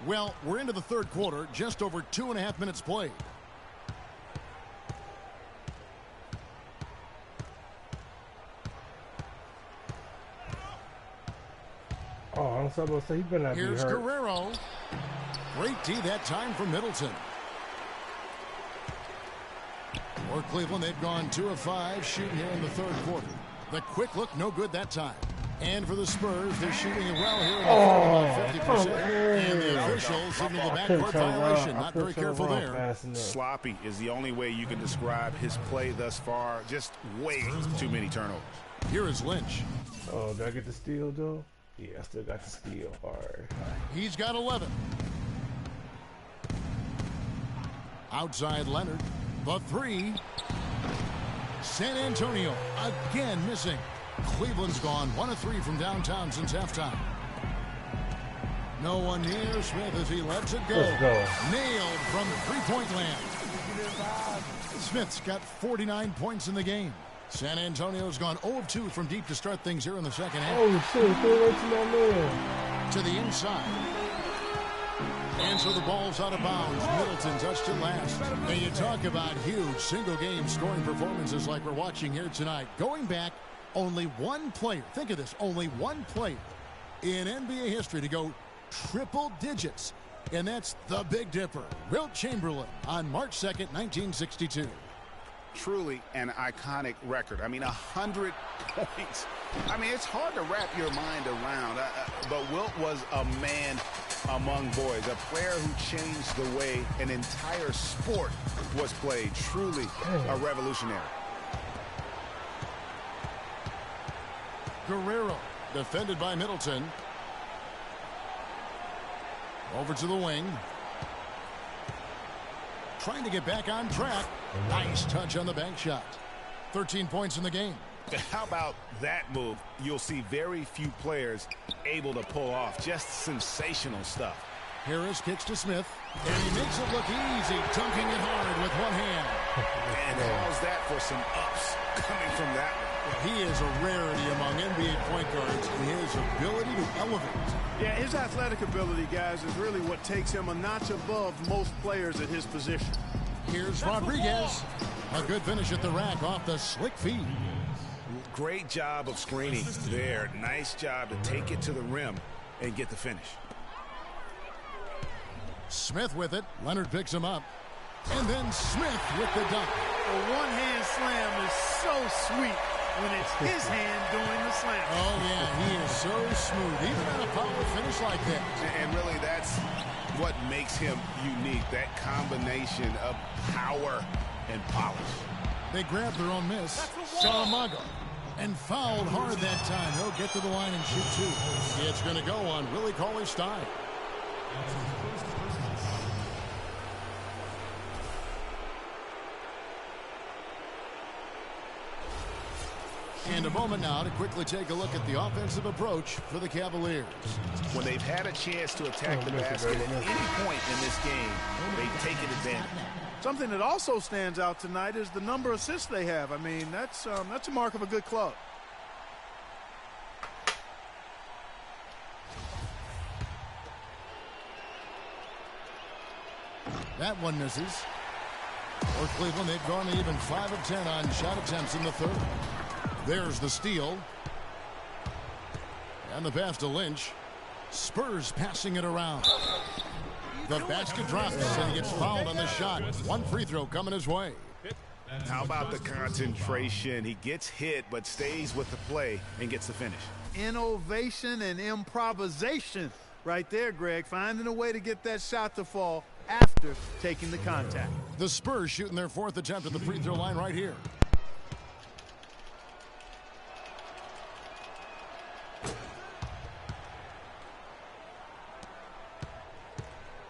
Speaker 11: Well, we're into the third quarter, just over 2.5 minutes played.
Speaker 2: Oh, So he better not be hurt.
Speaker 11: Here's Guerrero. Great D that time from Middleton. For Cleveland, they've gone 2 of 5 shooting here in the third quarter. The quick look, no good that time. And for the Spurs, they're shooting it well here in the third, about 50%. And the officials signal the backcourt violation. Not very careful there.
Speaker 12: Sloppy is the only way you can describe his play thus far. Just way too many turnovers.
Speaker 11: Here is Lynch.
Speaker 2: Oh, did I get the steal, though? Yeah, I still got the steal. All right.
Speaker 11: He's got 11. Outside Leonard. The 3. San Antonio again missing. Cleveland's gone 1 of 3 from downtown since halftime. No one near Smith as he lets it go. Nailed from three-point land. Smith's got 49 points in the game. San Antonio's gone 0 of 2 from deep to start things here in the second half.
Speaker 2: Oh, shit. Throw it to my man.
Speaker 11: To the inside. And so the ball's out of bounds. Middleton touched it last. And you talk about huge single-game scoring performances like we're watching here tonight. Going back, only one player, think of this, only one player in NBA history to go triple digits. And that's the Big Dipper, Wilt Chamberlain, on March 2nd, 1962.
Speaker 12: Truly an iconic record. I mean, 100 points. I mean, it's hard to wrap your mind around. But Wilt was a man among boys, a player who changed the way an entire sport was played. Truly a revolutionary.
Speaker 11: Guerrero, defended by Middleton. Over to the wing. Trying to get back on track. Nice touch on the bank shot. 13 points in the game.
Speaker 12: How about that move? You'll see very few players able to pull off. Just sensational stuff.
Speaker 11: Harris kicks to Smith, and he makes it look easy, dunking it hard with one hand.
Speaker 12: And how's that for some ups coming from that one?
Speaker 11: He is a rarity among NBA point guards in his ability to elevate.
Speaker 13: Yeah, his athletic ability, guys, is really what takes him a notch above most players at his position.
Speaker 11: Here's Rodriguez. A good finish at the rack off the slick feed.
Speaker 12: Great job of screening there. Nice job to take it to the rim and get the finish.
Speaker 11: Smith with it. Leonard picks him up. And then Smith with the dunk.
Speaker 13: A one-hand slam is so sweet when it's his hand doing the slam.
Speaker 11: Oh, yeah, he is so smooth. Even on a power finish like that.
Speaker 12: And really, that's what makes him unique, that combination of power and polish.
Speaker 11: They grabbed their own miss. Saramago. And fouled hard that time. He'll get to the line and shoot 2. It's going to go on Willie Cauley-Stein. And a moment now to quickly take a look at the offensive approach for the Cavaliers.
Speaker 12: When they've had a chance to attack the basket at any point in this game, they've taken advantage.
Speaker 13: Something that also stands out tonight is the number of assists they have. I mean, that's a mark of a good club.
Speaker 11: That one misses. For Cleveland, they've gone to even 5 of 10 on shot attempts in the third. There's the steal. And the pass to Lynch. Spurs passing it around. The basket drops and he gets fouled on the shot. One free throw coming his way.
Speaker 12: How about the concentration? He gets hit but stays with the play and gets the finish.
Speaker 13: Innovation and improvisation right there, Greg. Finding a way to get that shot to fall after taking the contact.
Speaker 11: The Spurs shooting their 4th attempt at the free throw line right here.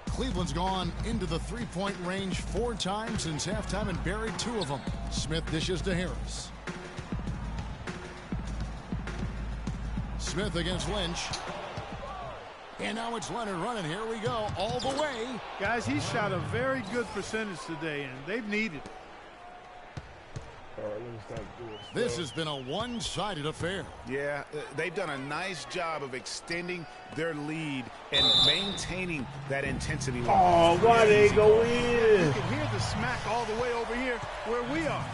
Speaker 11: Cleveland's gone into the three-point range 4 times since halftime and buried 2 of them. Smith dishes to Harris. Smith against Lynch. And now it's Leonard running. Here we go. All the way.
Speaker 13: Guys, he shot a very good percentage today, and they've needed it.
Speaker 11: This has been a one-sided affair.
Speaker 12: Yeah, they've done a nice job of extending their lead and maintaining that intensity level.
Speaker 2: Oh, why they go in?
Speaker 13: You can hear the smack all the way over here where we are.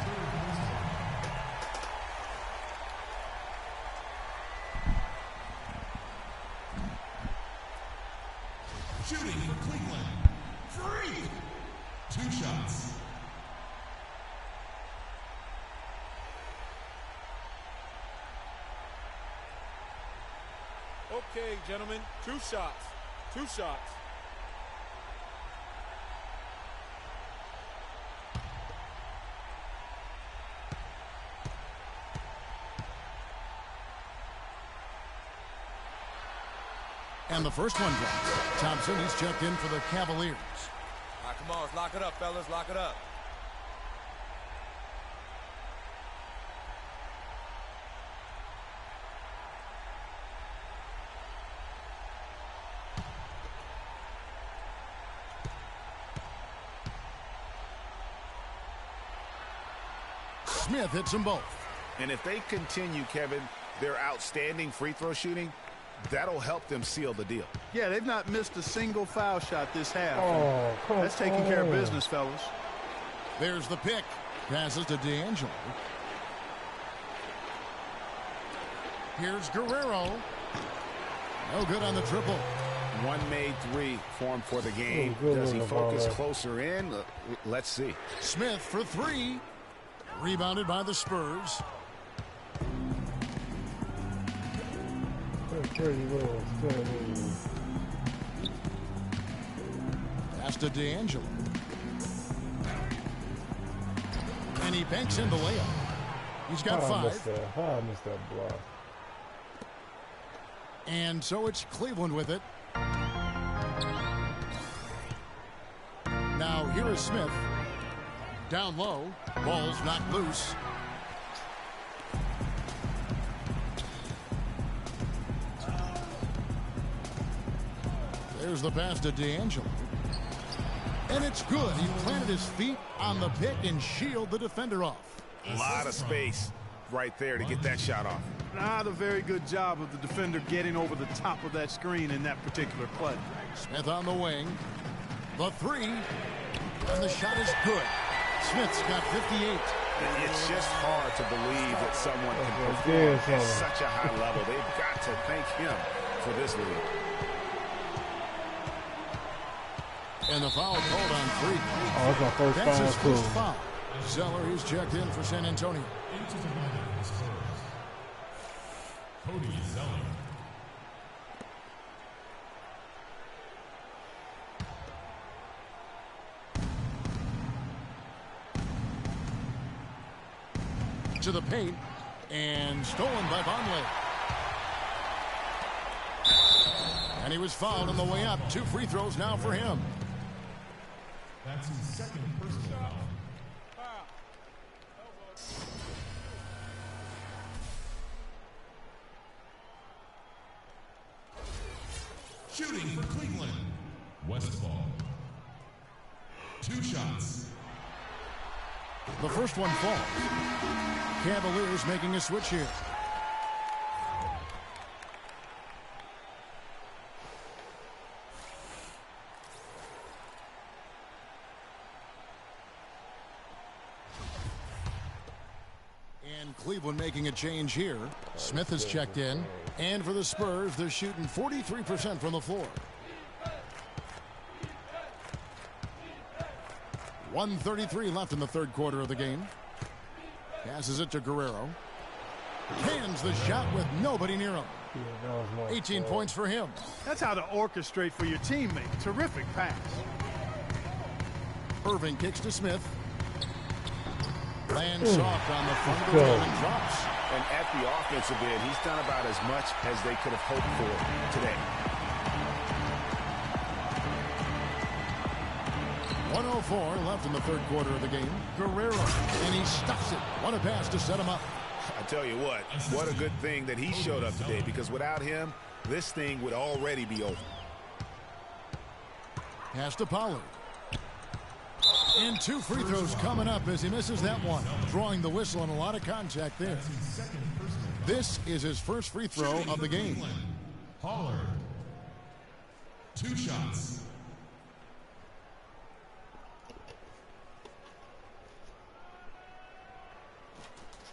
Speaker 15: Shooting in Cleveland. 3. 2 shots.
Speaker 18: Okay, gentlemen, 2 shots. 2 shots.
Speaker 11: And the first one drops. Thompson is checked in for the Cavaliers.
Speaker 19: All right, come on, let's lock it up, fellas. Lock it up.
Speaker 11: Smith hits them both.
Speaker 12: And if they continue, Kevin, their outstanding free throw shooting, that'll help them seal the deal.
Speaker 13: Yeah, they've not missed a single foul shot this half.
Speaker 2: Oh,
Speaker 13: that's taking care of business, fellas.
Speaker 11: There's the pick. Passes to D'Angelo. Here's Guerrero. No good on the triple.
Speaker 12: One made 3 formed for the game. Does he focus closer in? Let's see.
Speaker 11: Smith for 3. Rebounded by the Spurs. Pass to D'Angelo. And he banks in the layup. He's got 5.
Speaker 2: I missed that block.
Speaker 11: And so it's Cleveland with it. Now here is Smith. Down low. Ball's knocked loose. There's the pass to D'Angelo. And it's good. He planted his feet on the pick and shielded the defender off.
Speaker 12: A lot of space right there to get that shot off.
Speaker 13: Not a very good job of the defender getting over the top of that screen in that particular play.
Speaker 11: Smith on the wing. The 3. And the shot is good. Smith's got 58.
Speaker 12: It's just hard to believe that someone can perform at such a high level. They've got to thank him for this lead.
Speaker 11: And the foul called on 3.
Speaker 2: Oh, that's my first
Speaker 11: That's
Speaker 2: foul.
Speaker 11: his first foul. Zeller is checked in for San Antonio.
Speaker 15: Into the lineup is Cody Zeller.
Speaker 11: To the paint, and stolen by Vonleh. And he was fouled on the way up. 2 free throws now for him.
Speaker 15: That's his second personal foul. Shooting for Cleveland. West ball. 2 shots.
Speaker 11: The first one falls. Cavaliers making a switch here. And Cleveland making a change here. Smith is checked in. And for the Spurs, they're shooting 43% from the floor. 1:33 left in the third quarter of the game. Passes it to Guerrero. Cans the shot with nobody near him. 18 points for him.
Speaker 13: That's how to orchestrate for your teammate. Terrific pass.
Speaker 11: Irving kicks to Smith. Lands soft on the front of the rim and drops.
Speaker 12: And at the offensive end, he's done about as much as they could have hoped for today.
Speaker 11: 1:04 left in the third quarter of the game. Guerrero, and he stuffs it. What a pass to set him up.
Speaker 12: I tell you what a good thing that he showed up today, because without him, this thing would already be over.
Speaker 11: Pass to Pollard. And 2 free throws coming up as he misses that one. Drawing the whistle and a lot of contact there. This is his first free throw of the game.
Speaker 15: Pollard. 2 shots.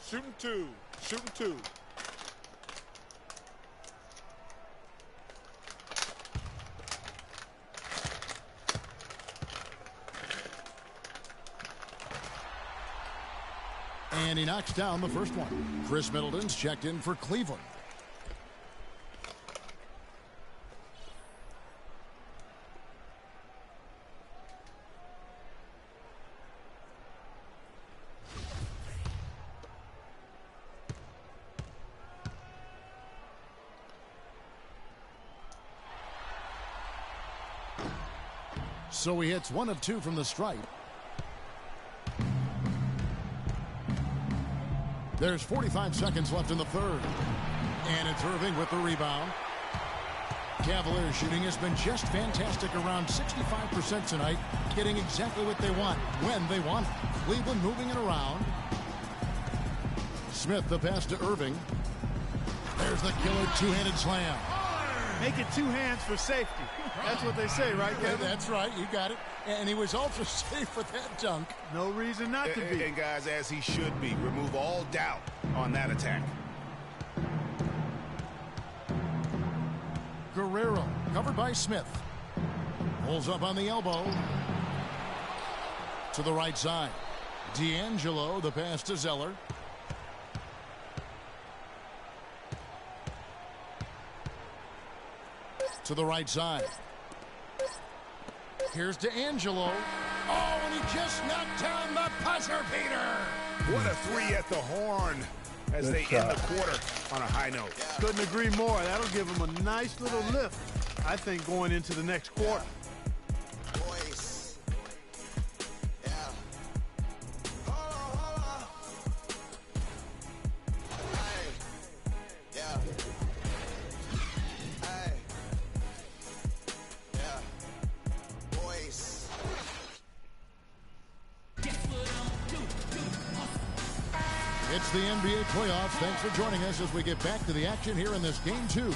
Speaker 18: Shooting 2. Shooting 2.
Speaker 11: And he knocks down the first one. Chris Middleton's checked in for Cleveland. So he hits 1 of 2 from the stripe. There's 45 seconds left in the third. And it's Irving with the rebound. Cavaliers shooting has been just fantastic, around 65% tonight, getting exactly what they want, when they want it. Cleveland moving it around. Smith the pass to Irving. There's the killer two-handed slam.
Speaker 13: Make it 2 hands for safety. That's what they say, right, Kevin?
Speaker 11: That's right. You got it. And he was also safe with that dunk.
Speaker 13: No reason not to be.
Speaker 12: And guys, as he should be. Remove all doubt on that attack.
Speaker 11: Guerrero covered by Smith. Pulls up on the elbow. To the right side. D'Angelo, the pass to Zeller. To the right side. Here's D'Angelo. Oh, and he just knocked down the buzzer beater.
Speaker 12: What a 3 at the horn as they end the quarter on a high note.
Speaker 13: Couldn't agree more. That'll give them a nice little lift, I think, going into the next quarter.
Speaker 11: It's the NBA playoffs. Thanks for joining us as we get back to the action here in this game 2.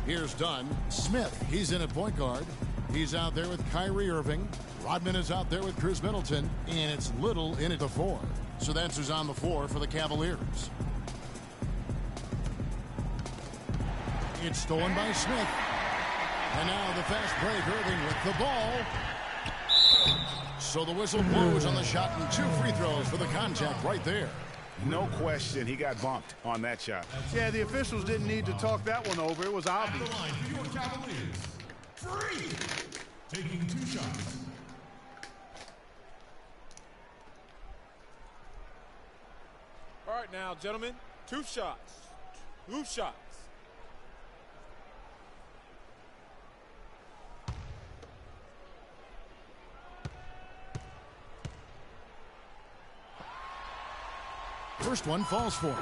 Speaker 11: Here's Dunn. Smith, he's in at point guard. He's out there with Kyrie Irving. Rodman is out there with Chris Middleton. And it's Little in at the 4. So that's who's on the floor for the Cavaliers. It's stolen by Smith. And now the fast break, Irving with the ball. So the whistle blows on the shot and 2 free throws for the contact right there.
Speaker 12: No question, he got bumped on that shot.
Speaker 13: Yeah, the officials didn't need to talk that one over. It was obvious.
Speaker 15: At the line for your Cavaliers, Free, taking 2 shots.
Speaker 18: All right now, gentlemen, 2 shots. 2 shots.
Speaker 11: First one falls for him.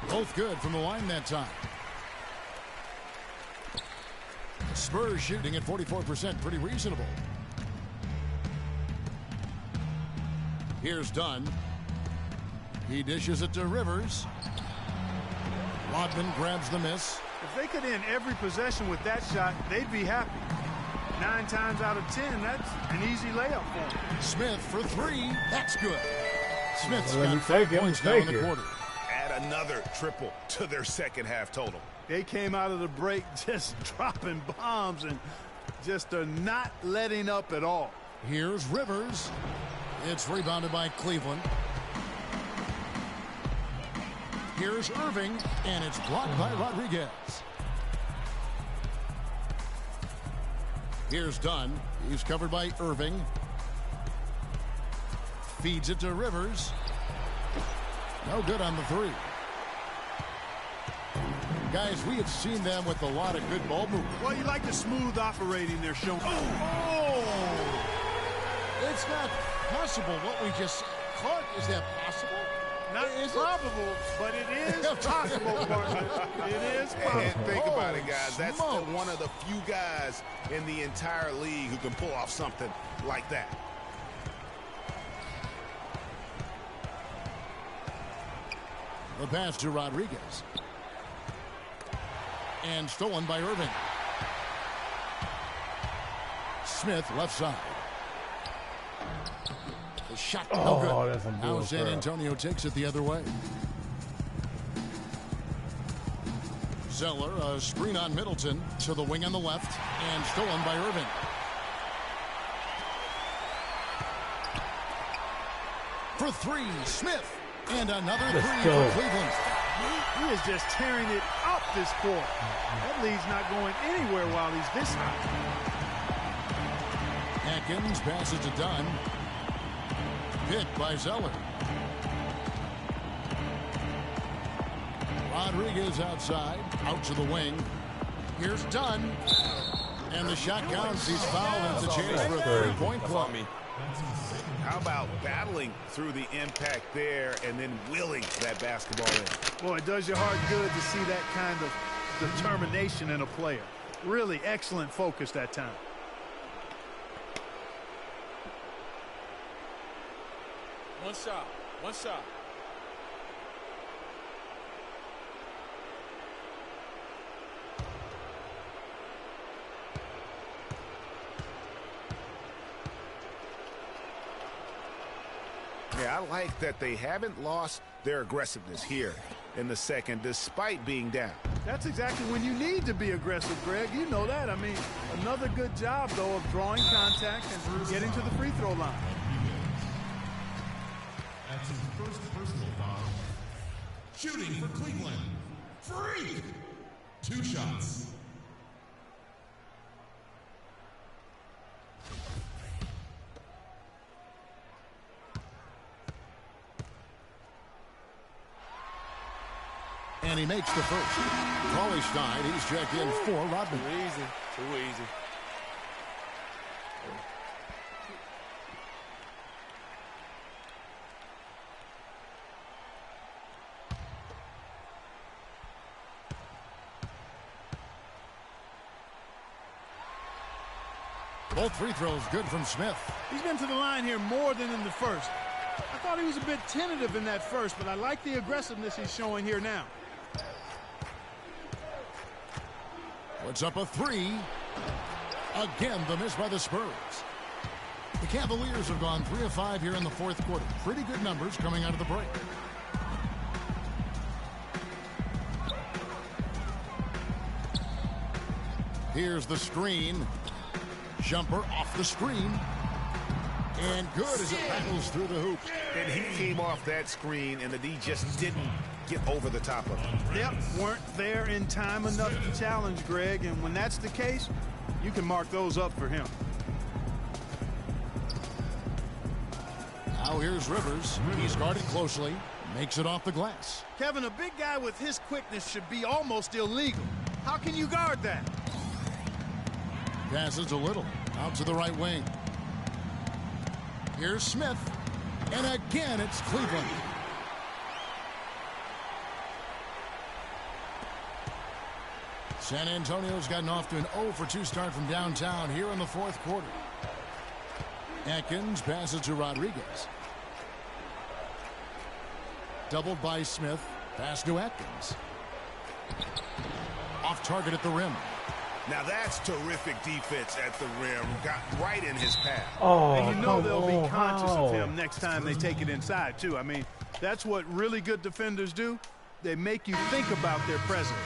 Speaker 11: Both good from the line that time. Spurs shooting at 44%, pretty reasonable. Here's Dunn. He dishes it to Rivers. Rodman grabs the miss.
Speaker 13: If they could end every possession with that shot, they'd be happy. 9 times out of 10, that's an easy layup for them.
Speaker 11: Smith for 3. That's good. Smith's
Speaker 2: Well,
Speaker 11: got 5 points now in the quarter.
Speaker 12: Add another triple to their second half total.
Speaker 13: They came out of the break just dropping bombs and just are not letting up at all.
Speaker 11: Here's Rivers. It's rebounded by Cleveland. Here's Irving, and it's blocked by Rodriguez. Here's Dunn. He's covered by Irving. Feeds it to Rivers. No good on the 3. Guys, we have seen them with a lot of good ball movement.
Speaker 13: Well, you like the smooth operating they're showing.
Speaker 11: It's not possible what we just caught. Is that possible?
Speaker 13: Not probable, but it is possible, partner. It is possible.
Speaker 12: And think about it, guys. That's one of the few guys in the entire league who can pull off something like that.
Speaker 11: The pass to Rodriguez. And stolen by Irving. Smith left side. The shot no good.
Speaker 2: That's a
Speaker 11: now San Antonio takes it the other way. Zeller, a screen on Middleton to the wing on the left, and stolen by Irving. For three, Smith, and another three for Cleveland.
Speaker 13: He is just tearing it up this court. That lead's not going anywhere while he's this high.
Speaker 11: Atkins passes to Dunn. Picked by Zeller. Rodriguez outside, out to the wing. Here's Dunn. And the shot counts. He's fouled. It's a chance for a three-point play.
Speaker 12: How about battling through the impact there and then willing that basketball in?
Speaker 13: Boy, it does your heart good to see that kind of determination in a player. Really excellent focus that time.
Speaker 18: One shot. One shot.
Speaker 12: Yeah, I like that they haven't lost their aggressiveness here in the second, despite being down.
Speaker 13: That's exactly when you need to be aggressive, Greg. You know that. I mean, another good job, though, of drawing contact and getting to the free throw line.
Speaker 15: That's his first personal foul. Shooting for Cleveland. Free. 2 shots.
Speaker 11: And he makes the first. Cauley Stein, he's checked in for Rodman.
Speaker 19: Too easy. Too easy.
Speaker 11: Both free throws good from Smith.
Speaker 13: He's been to the line here more than in the first. I thought he was a bit tentative in that first, but I like the aggressiveness he's showing here now.
Speaker 11: Puts up a three. Again, the miss by the Spurs. The Cavaliers have gone 3 of 5 here in the fourth quarter. Pretty good numbers coming out of the break. Here's the screen. Jumper off the screen. And good as it rattles through the hoop.
Speaker 12: And he came off that screen, and the D just didn't get over the top of it.
Speaker 13: Yep, weren't there in time enough to challenge Greg, and when that's the case, you can mark those up for him.
Speaker 11: Now here's Rivers. He's guarded closely. Makes it off the glass.
Speaker 13: Kevin, a big guy with his quickness should be almost illegal. How can you guard that?
Speaker 11: Passes a little. Out to the right wing. Here's Smith. And again, it's Cleveland. San Antonio's gotten off to an 0 for 2 start from downtown here in the fourth quarter. Atkins passes to Rodriguez. Doubled by Smith. Pass to Atkins. Off target at the rim.
Speaker 12: Now that's terrific defense at the rim. Got right in his path.
Speaker 2: Oh,
Speaker 13: and you know they'll be conscious of him next time they take it inside, too. I mean, that's what really good defenders do. They make you think about their presence.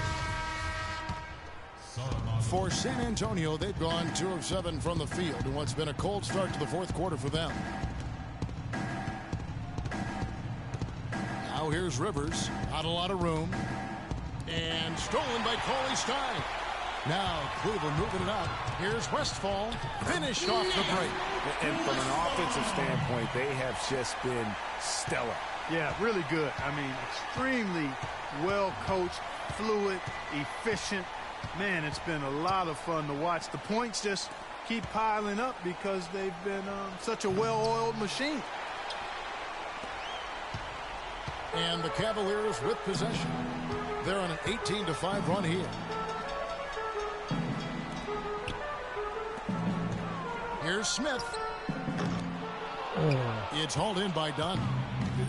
Speaker 11: For San Antonio, they've gone 2 of 7 from the field in what's been a cold start to the fourth quarter for them. Now here's Rivers. Not a lot of room. And stolen by Cauley Stein. Now Cleveland moving it up. Here's Westphal. Finished off the break.
Speaker 12: And from an offensive standpoint, they have just been stellar.
Speaker 13: Yeah, really good. I mean, extremely well coached, fluid, efficient. Man, it's been a lot of fun to watch. The points just keep piling up because they've been such a well-oiled machine.
Speaker 11: And the Cavaliers with possession. They're on an 18-5 run here. Here's Smith. It's hauled in by Dunn.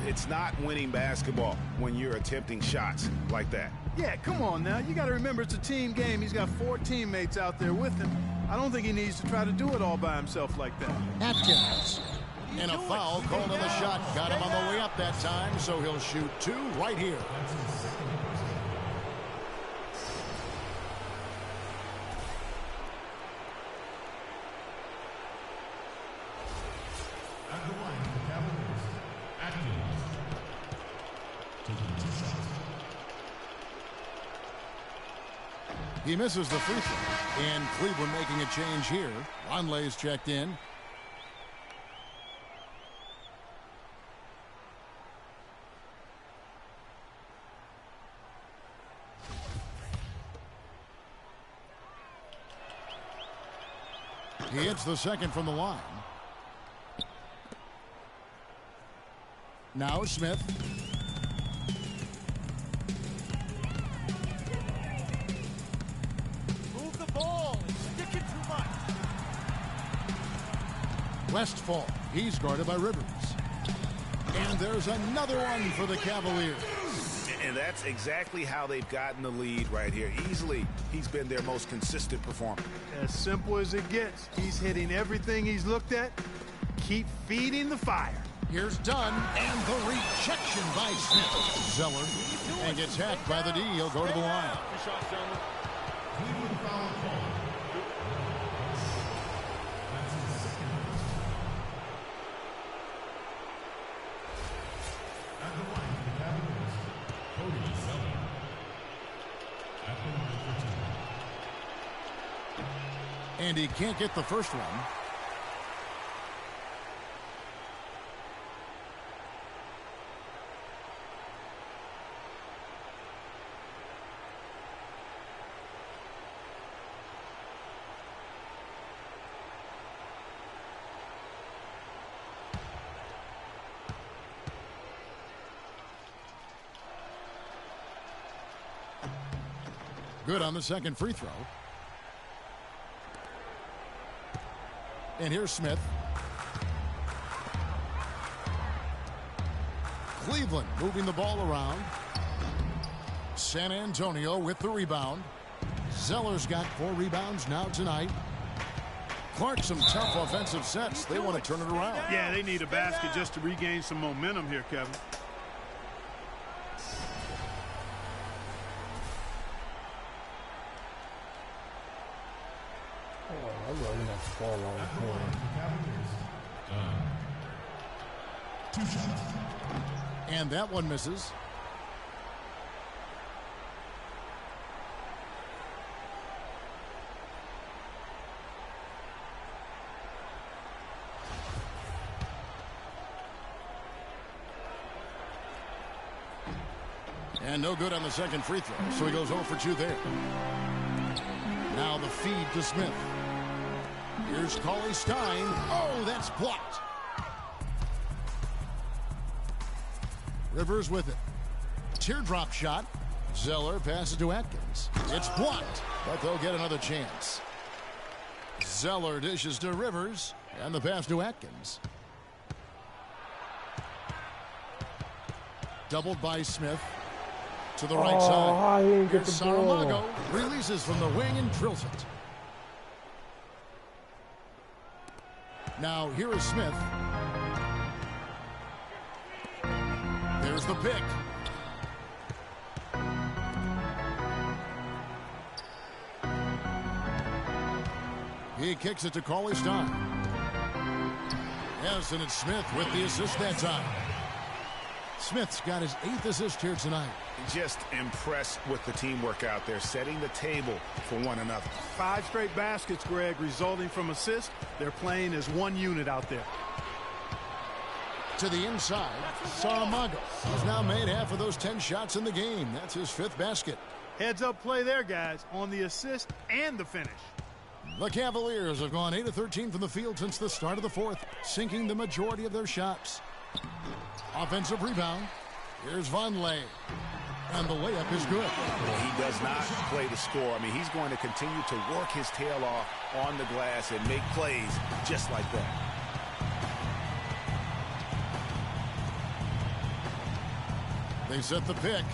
Speaker 12: It's not winning basketball when you're attempting shots like that.
Speaker 13: Yeah, come on now. You got to remember it's a team game. He's got 4 teammates out there with him. I don't think he needs to try to do it all by himself like that.
Speaker 11: Atkins. And a foul called on the shot. Got him on the way up that time, so he'll shoot 2 right here.
Speaker 15: At the line, the Cavaliers, Atkins. Taking 2 shots.
Speaker 11: He misses the free throw. And Cleveland making a change here. Lonley's checked in. He hits the second from the line. Now Smith.
Speaker 13: Move the ball and stick it too much.
Speaker 11: Westfall. He's guarded by Rivers. And there's another one for the Cavaliers.
Speaker 12: And that's exactly how they've gotten the lead right here. Easily, he's been their most consistent performer.
Speaker 13: As simple as it gets. He's hitting everything he's looked at. Keep feeding the fire.
Speaker 11: Here's Dunn, and the rejection by Smith. Zeller, and gets hacked by the D. He'll go to the line.
Speaker 15: 2 shots, gentlemen. Cleveland foul call. That's his second. At the line for the Cavaliers, Cody Zeller. At the line for 2.
Speaker 11: And he can't get the first one. Good on the second free throw. And here's Smith. Cleveland moving the ball around. San Antonio with the rebound. Zeller's got 4 rebounds now tonight. Clark, some tough offensive sets. They want to turn it around.
Speaker 13: Yeah, they need a basket just to regain some momentum here, Kevin.
Speaker 2: I'm running off the ball on the corner.
Speaker 15: 2 shots.
Speaker 11: And that one misses. And no good on the second free throw, so he goes 0 for 2 there. Now the feed to Smith. Here's Cauley Stein. Oh, that's blocked. Rivers with it. Teardrop shot. Zeller passes to Atkins. It's blocked, but they'll get another chance. Zeller dishes to Rivers, and the pass to Atkins. Doubled by Smith. To the right side.
Speaker 2: He didn't get the
Speaker 11: Saramago
Speaker 2: ball.
Speaker 11: releases from the wing and drills it. Now here is Smith. There's the pick. He kicks it to Cauley Stein. Yes, and it's Smith with the assist that time. Smith's got his 8th assist here tonight.
Speaker 12: Just impressed with the teamwork out there, setting the table for one another.
Speaker 13: 5 straight baskets, Greg, resulting from assists. They're playing as one unit out there.
Speaker 11: To the inside, Saramago. He's now made half of those 10 shots in the game. That's his 5th basket.
Speaker 13: Heads up play there, guys, on the assist and the finish.
Speaker 11: The Cavaliers have gone 8 of 13 from the field since the start of the 4th, sinking the majority of their shots. Offensive rebound. Here's Vonleh. And the layup is good.
Speaker 12: He does not play to score. I mean, he's going to continue to work his tail off on the glass and make plays just like that.
Speaker 11: They set the pick.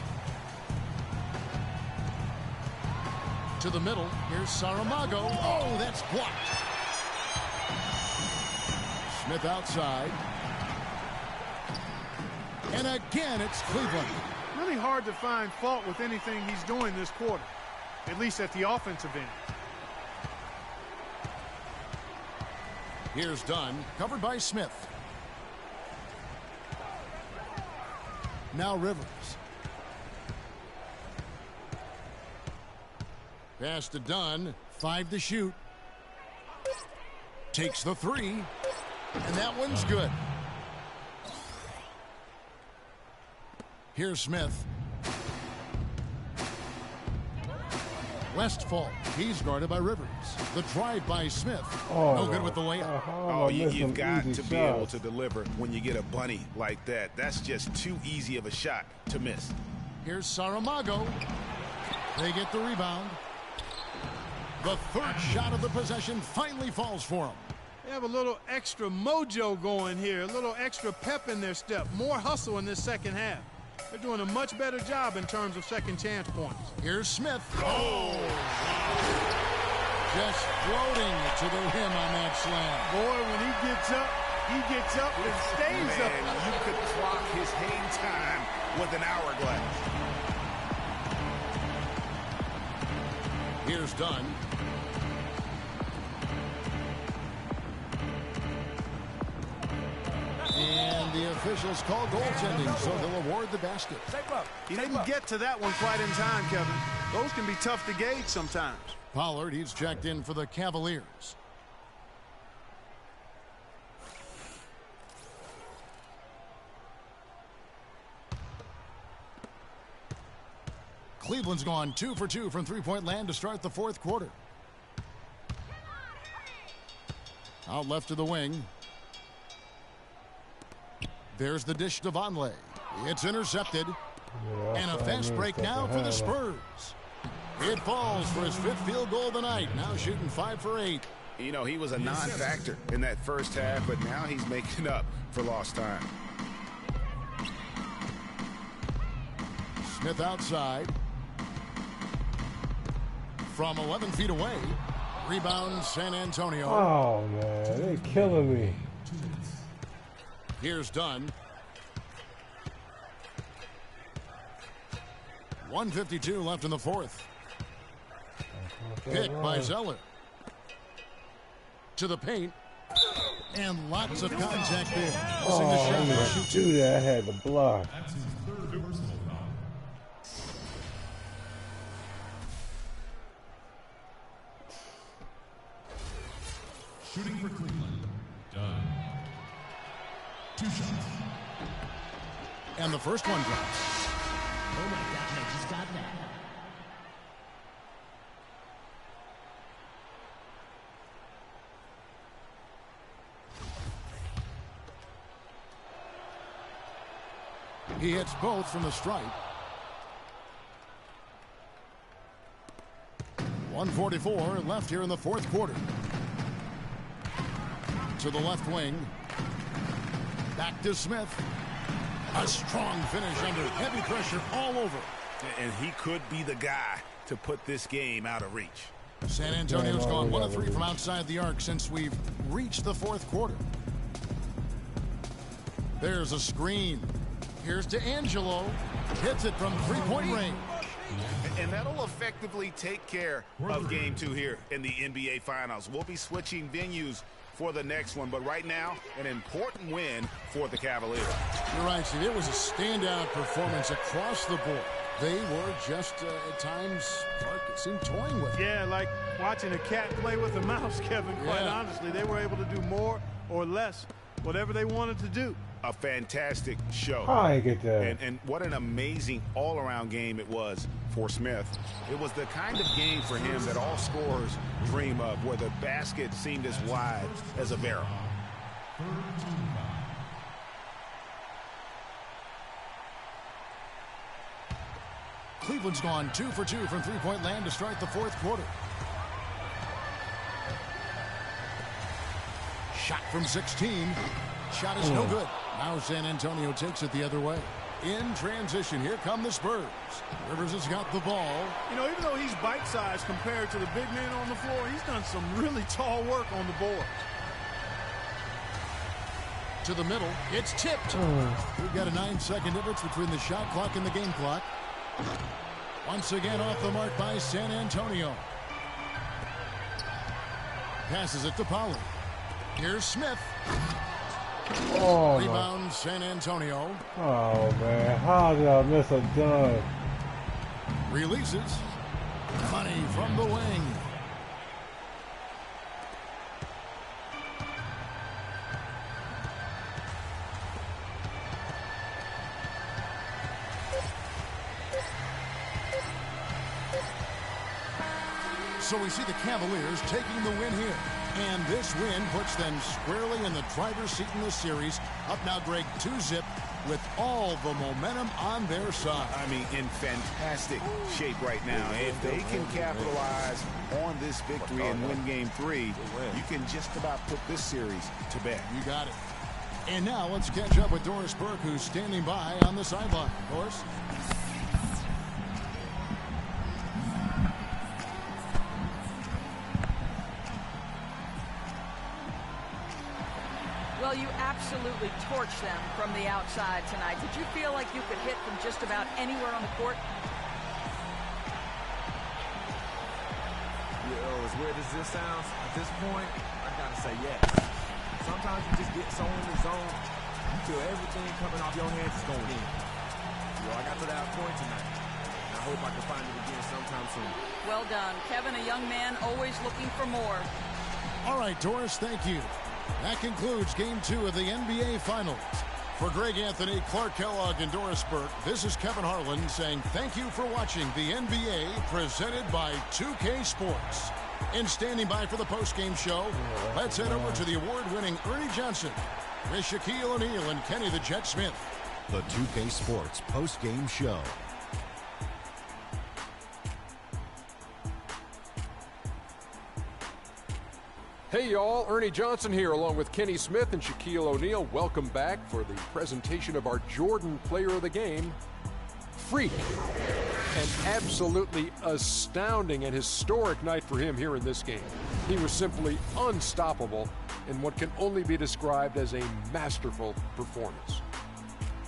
Speaker 11: To the middle. Here's Saramago. Oh, that's blocked. Smith outside. And again, it's Cleveland.
Speaker 13: Really hard to find fault with anything he's doing this quarter, at least at the offensive end.
Speaker 11: Here's Dunn, covered by Smith. Now Rivers. Pass to Dunn, 5 to shoot. Takes the 3, and that one's good. Here's Smith. Westfall. He's guarded by Rivers. The drive by Smith. No good with the layup.
Speaker 12: You've got to be able to deliver when you get a bunny like that. That's just too easy of a shot to miss.
Speaker 11: Here's Saramago. They get the rebound. The third shot of the possession finally falls for him.
Speaker 13: They have a little extra mojo going here, a little extra pep in their step, more hustle in this second half. They're doing a much better job in terms of second chance points.
Speaker 11: Here's Smith. Oh! Just floating to the rim on that slam.
Speaker 13: Boy, when he gets up and stays up.
Speaker 12: You could clock his hang time with an hourglass.
Speaker 11: Here's Dunn. And the officials call goaltending, so they'll award the basket.
Speaker 13: He didn't get to that one quite in time, Kevin. Those can be tough to gauge sometimes.
Speaker 11: Pollard, he's checked in for the Cavaliers. Cleveland's gone 2 for 2 from three-point land to start the fourth quarter. Out left to the wing. There's the dish to Vonleh. It's intercepted. And a fast break now for the Spurs. It falls for his 5th field goal of the night. Now shooting 5 for 8.
Speaker 12: You know, he was a non-factor in that first half, but now he's making up for lost time.
Speaker 11: Smith outside. From 11 feet away. Rebound San Antonio.
Speaker 2: Oh, man. They're killing me.
Speaker 11: Here's Dunn. 1:52 left in the fourth. Pick by Zeller. To the paint. And lots of contact there.
Speaker 2: Oh, I didn't do that. I had to block.
Speaker 15: Shooting for Cleveland. Done. 2 shots.
Speaker 11: And the first one drops.
Speaker 20: Oh my gosh, I just got that.
Speaker 11: He hits both from the stripe. 1:44 left here in the fourth quarter. To the left wing. Back to Smith. A strong finish under heavy pressure all over.
Speaker 12: And he could be the guy to put this game out of reach.
Speaker 11: San Antonio's gone 1 of 3 from outside the arc since we've reached the fourth quarter. There's a screen. Here's to Angelo. Hits it from 3-point range.
Speaker 12: And that'll effectively take care of game 2 here in the NBA Finals. We'll be switching venues for the next one, but right now, an important win for the Cavaliers.
Speaker 11: You're right, Steve. It was a standout performance across the board. They were just, at times, Clark, it seemed toying with it.
Speaker 13: Yeah, like watching a cat play with a mouse, Kevin. Quite honestly, they were able to do more or less, whatever they wanted to do.
Speaker 12: A fantastic show.
Speaker 2: I get that.
Speaker 12: And what an amazing all-around game it was for Smith. It was the kind of game for him that all scorers dream of, where the basket seemed as wide as a barrel.
Speaker 11: Cleveland's gone 2 for 2 from three-point land to start the fourth quarter. Shot from 16. Shot is no good. Now San Antonio takes it the other way. In transition, here come the Spurs. Rivers has got the ball.
Speaker 13: You know, even though he's bite-sized compared to the big men on the floor, he's done some really tall work on the boards.
Speaker 11: To the middle, it's tipped. We've got a 9-second difference between the shot clock and the game clock. Once again off the mark by San Antonio. Passes it to Pollard. Here's Smith.
Speaker 2: Oh,
Speaker 11: rebound San Antonio.
Speaker 2: Oh, man. How did I miss a dunk?
Speaker 11: Releases. Money from the wing. So we see the Cavaliers taking the win here. And this win puts them squarely in the driver's seat in this series. Up now, Greg, 2-zip with all the momentum on their side.
Speaker 12: I mean, in fantastic shape right now. If they can capitalize on this victory and win game 3, you can just about put this series to bed.
Speaker 11: You got it. And now let's catch up with Doris Burke, who's standing by on the sideline. Doris?
Speaker 14: Well, you absolutely torched them from the outside tonight. Did you feel like you could hit from just about anywhere on the court?
Speaker 19: As weird as this sounds, at this point, I gotta say yes. Sometimes you just get so in the zone, you feel everything coming off your hands is going in. I got to that point tonight. And I hope I can find it again sometime soon.
Speaker 14: Well done. Kevin, a young man, always looking for more.
Speaker 11: All right, Doris, thank you. That concludes Game 2 of the NBA Finals. For Greg Anthony, Clark Kellogg, and Doris Burke, this is Kevin Harlan saying thank you for watching the NBA presented by 2K Sports. And standing by for the post-game show, let's head over to the award-winning Ernie Johnson with Shaquille O'Neal and Kenny the Jet Smith.
Speaker 7: The 2K Sports post-game show.
Speaker 8: Hey y'all, Ernie Johnson here along with Kenny Smith and Shaquille O'Neal. Welcome back for the presentation of our Jordan Player of the Game, Freak. An absolutely astounding and historic night for him here in this game. He was simply unstoppable in what can only be described as a masterful performance.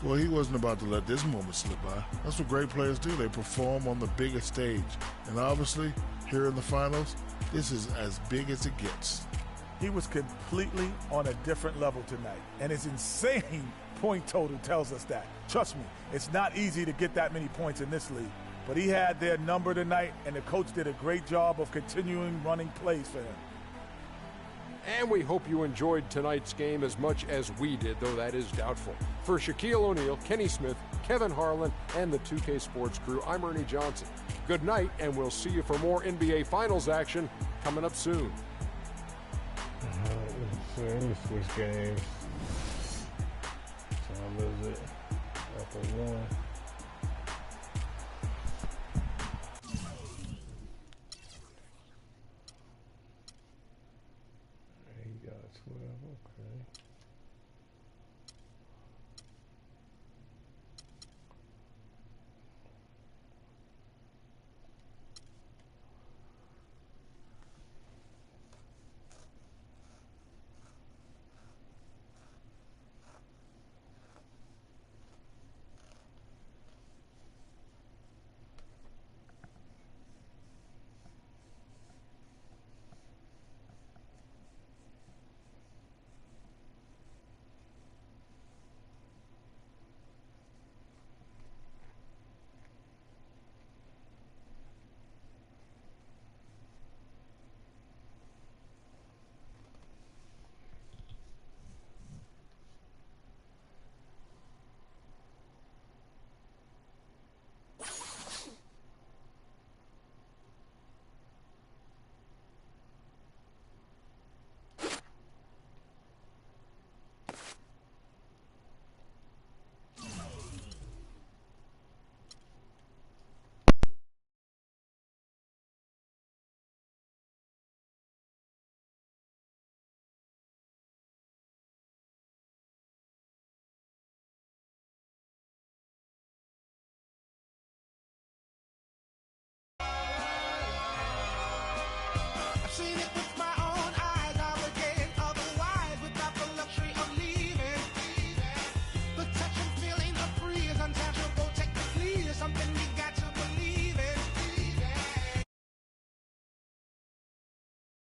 Speaker 9: Well, he wasn't about to let this moment slip by. That's what great players do. They perform on the biggest stage. And obviously, here in the finals, this is as big as it gets.
Speaker 10: He was completely on a different level tonight. And his insane point total tells us that. Trust me, it's not easy to get that many points in this league. But he had their number tonight, and the coach did a great job of continuing running plays for him.
Speaker 8: And we hope you enjoyed tonight's game as much as we did, though that is doubtful. For Shaquille O'Neal, Kenny Smith, Kevin Harlan, and the 2K Sports crew, I'm Ernie Johnson. Good night, and we'll see you for more NBA Finals action coming up soon.
Speaker 2: Let me switch games. So I lose it after one. He got 12, okay.
Speaker 11: seen it before.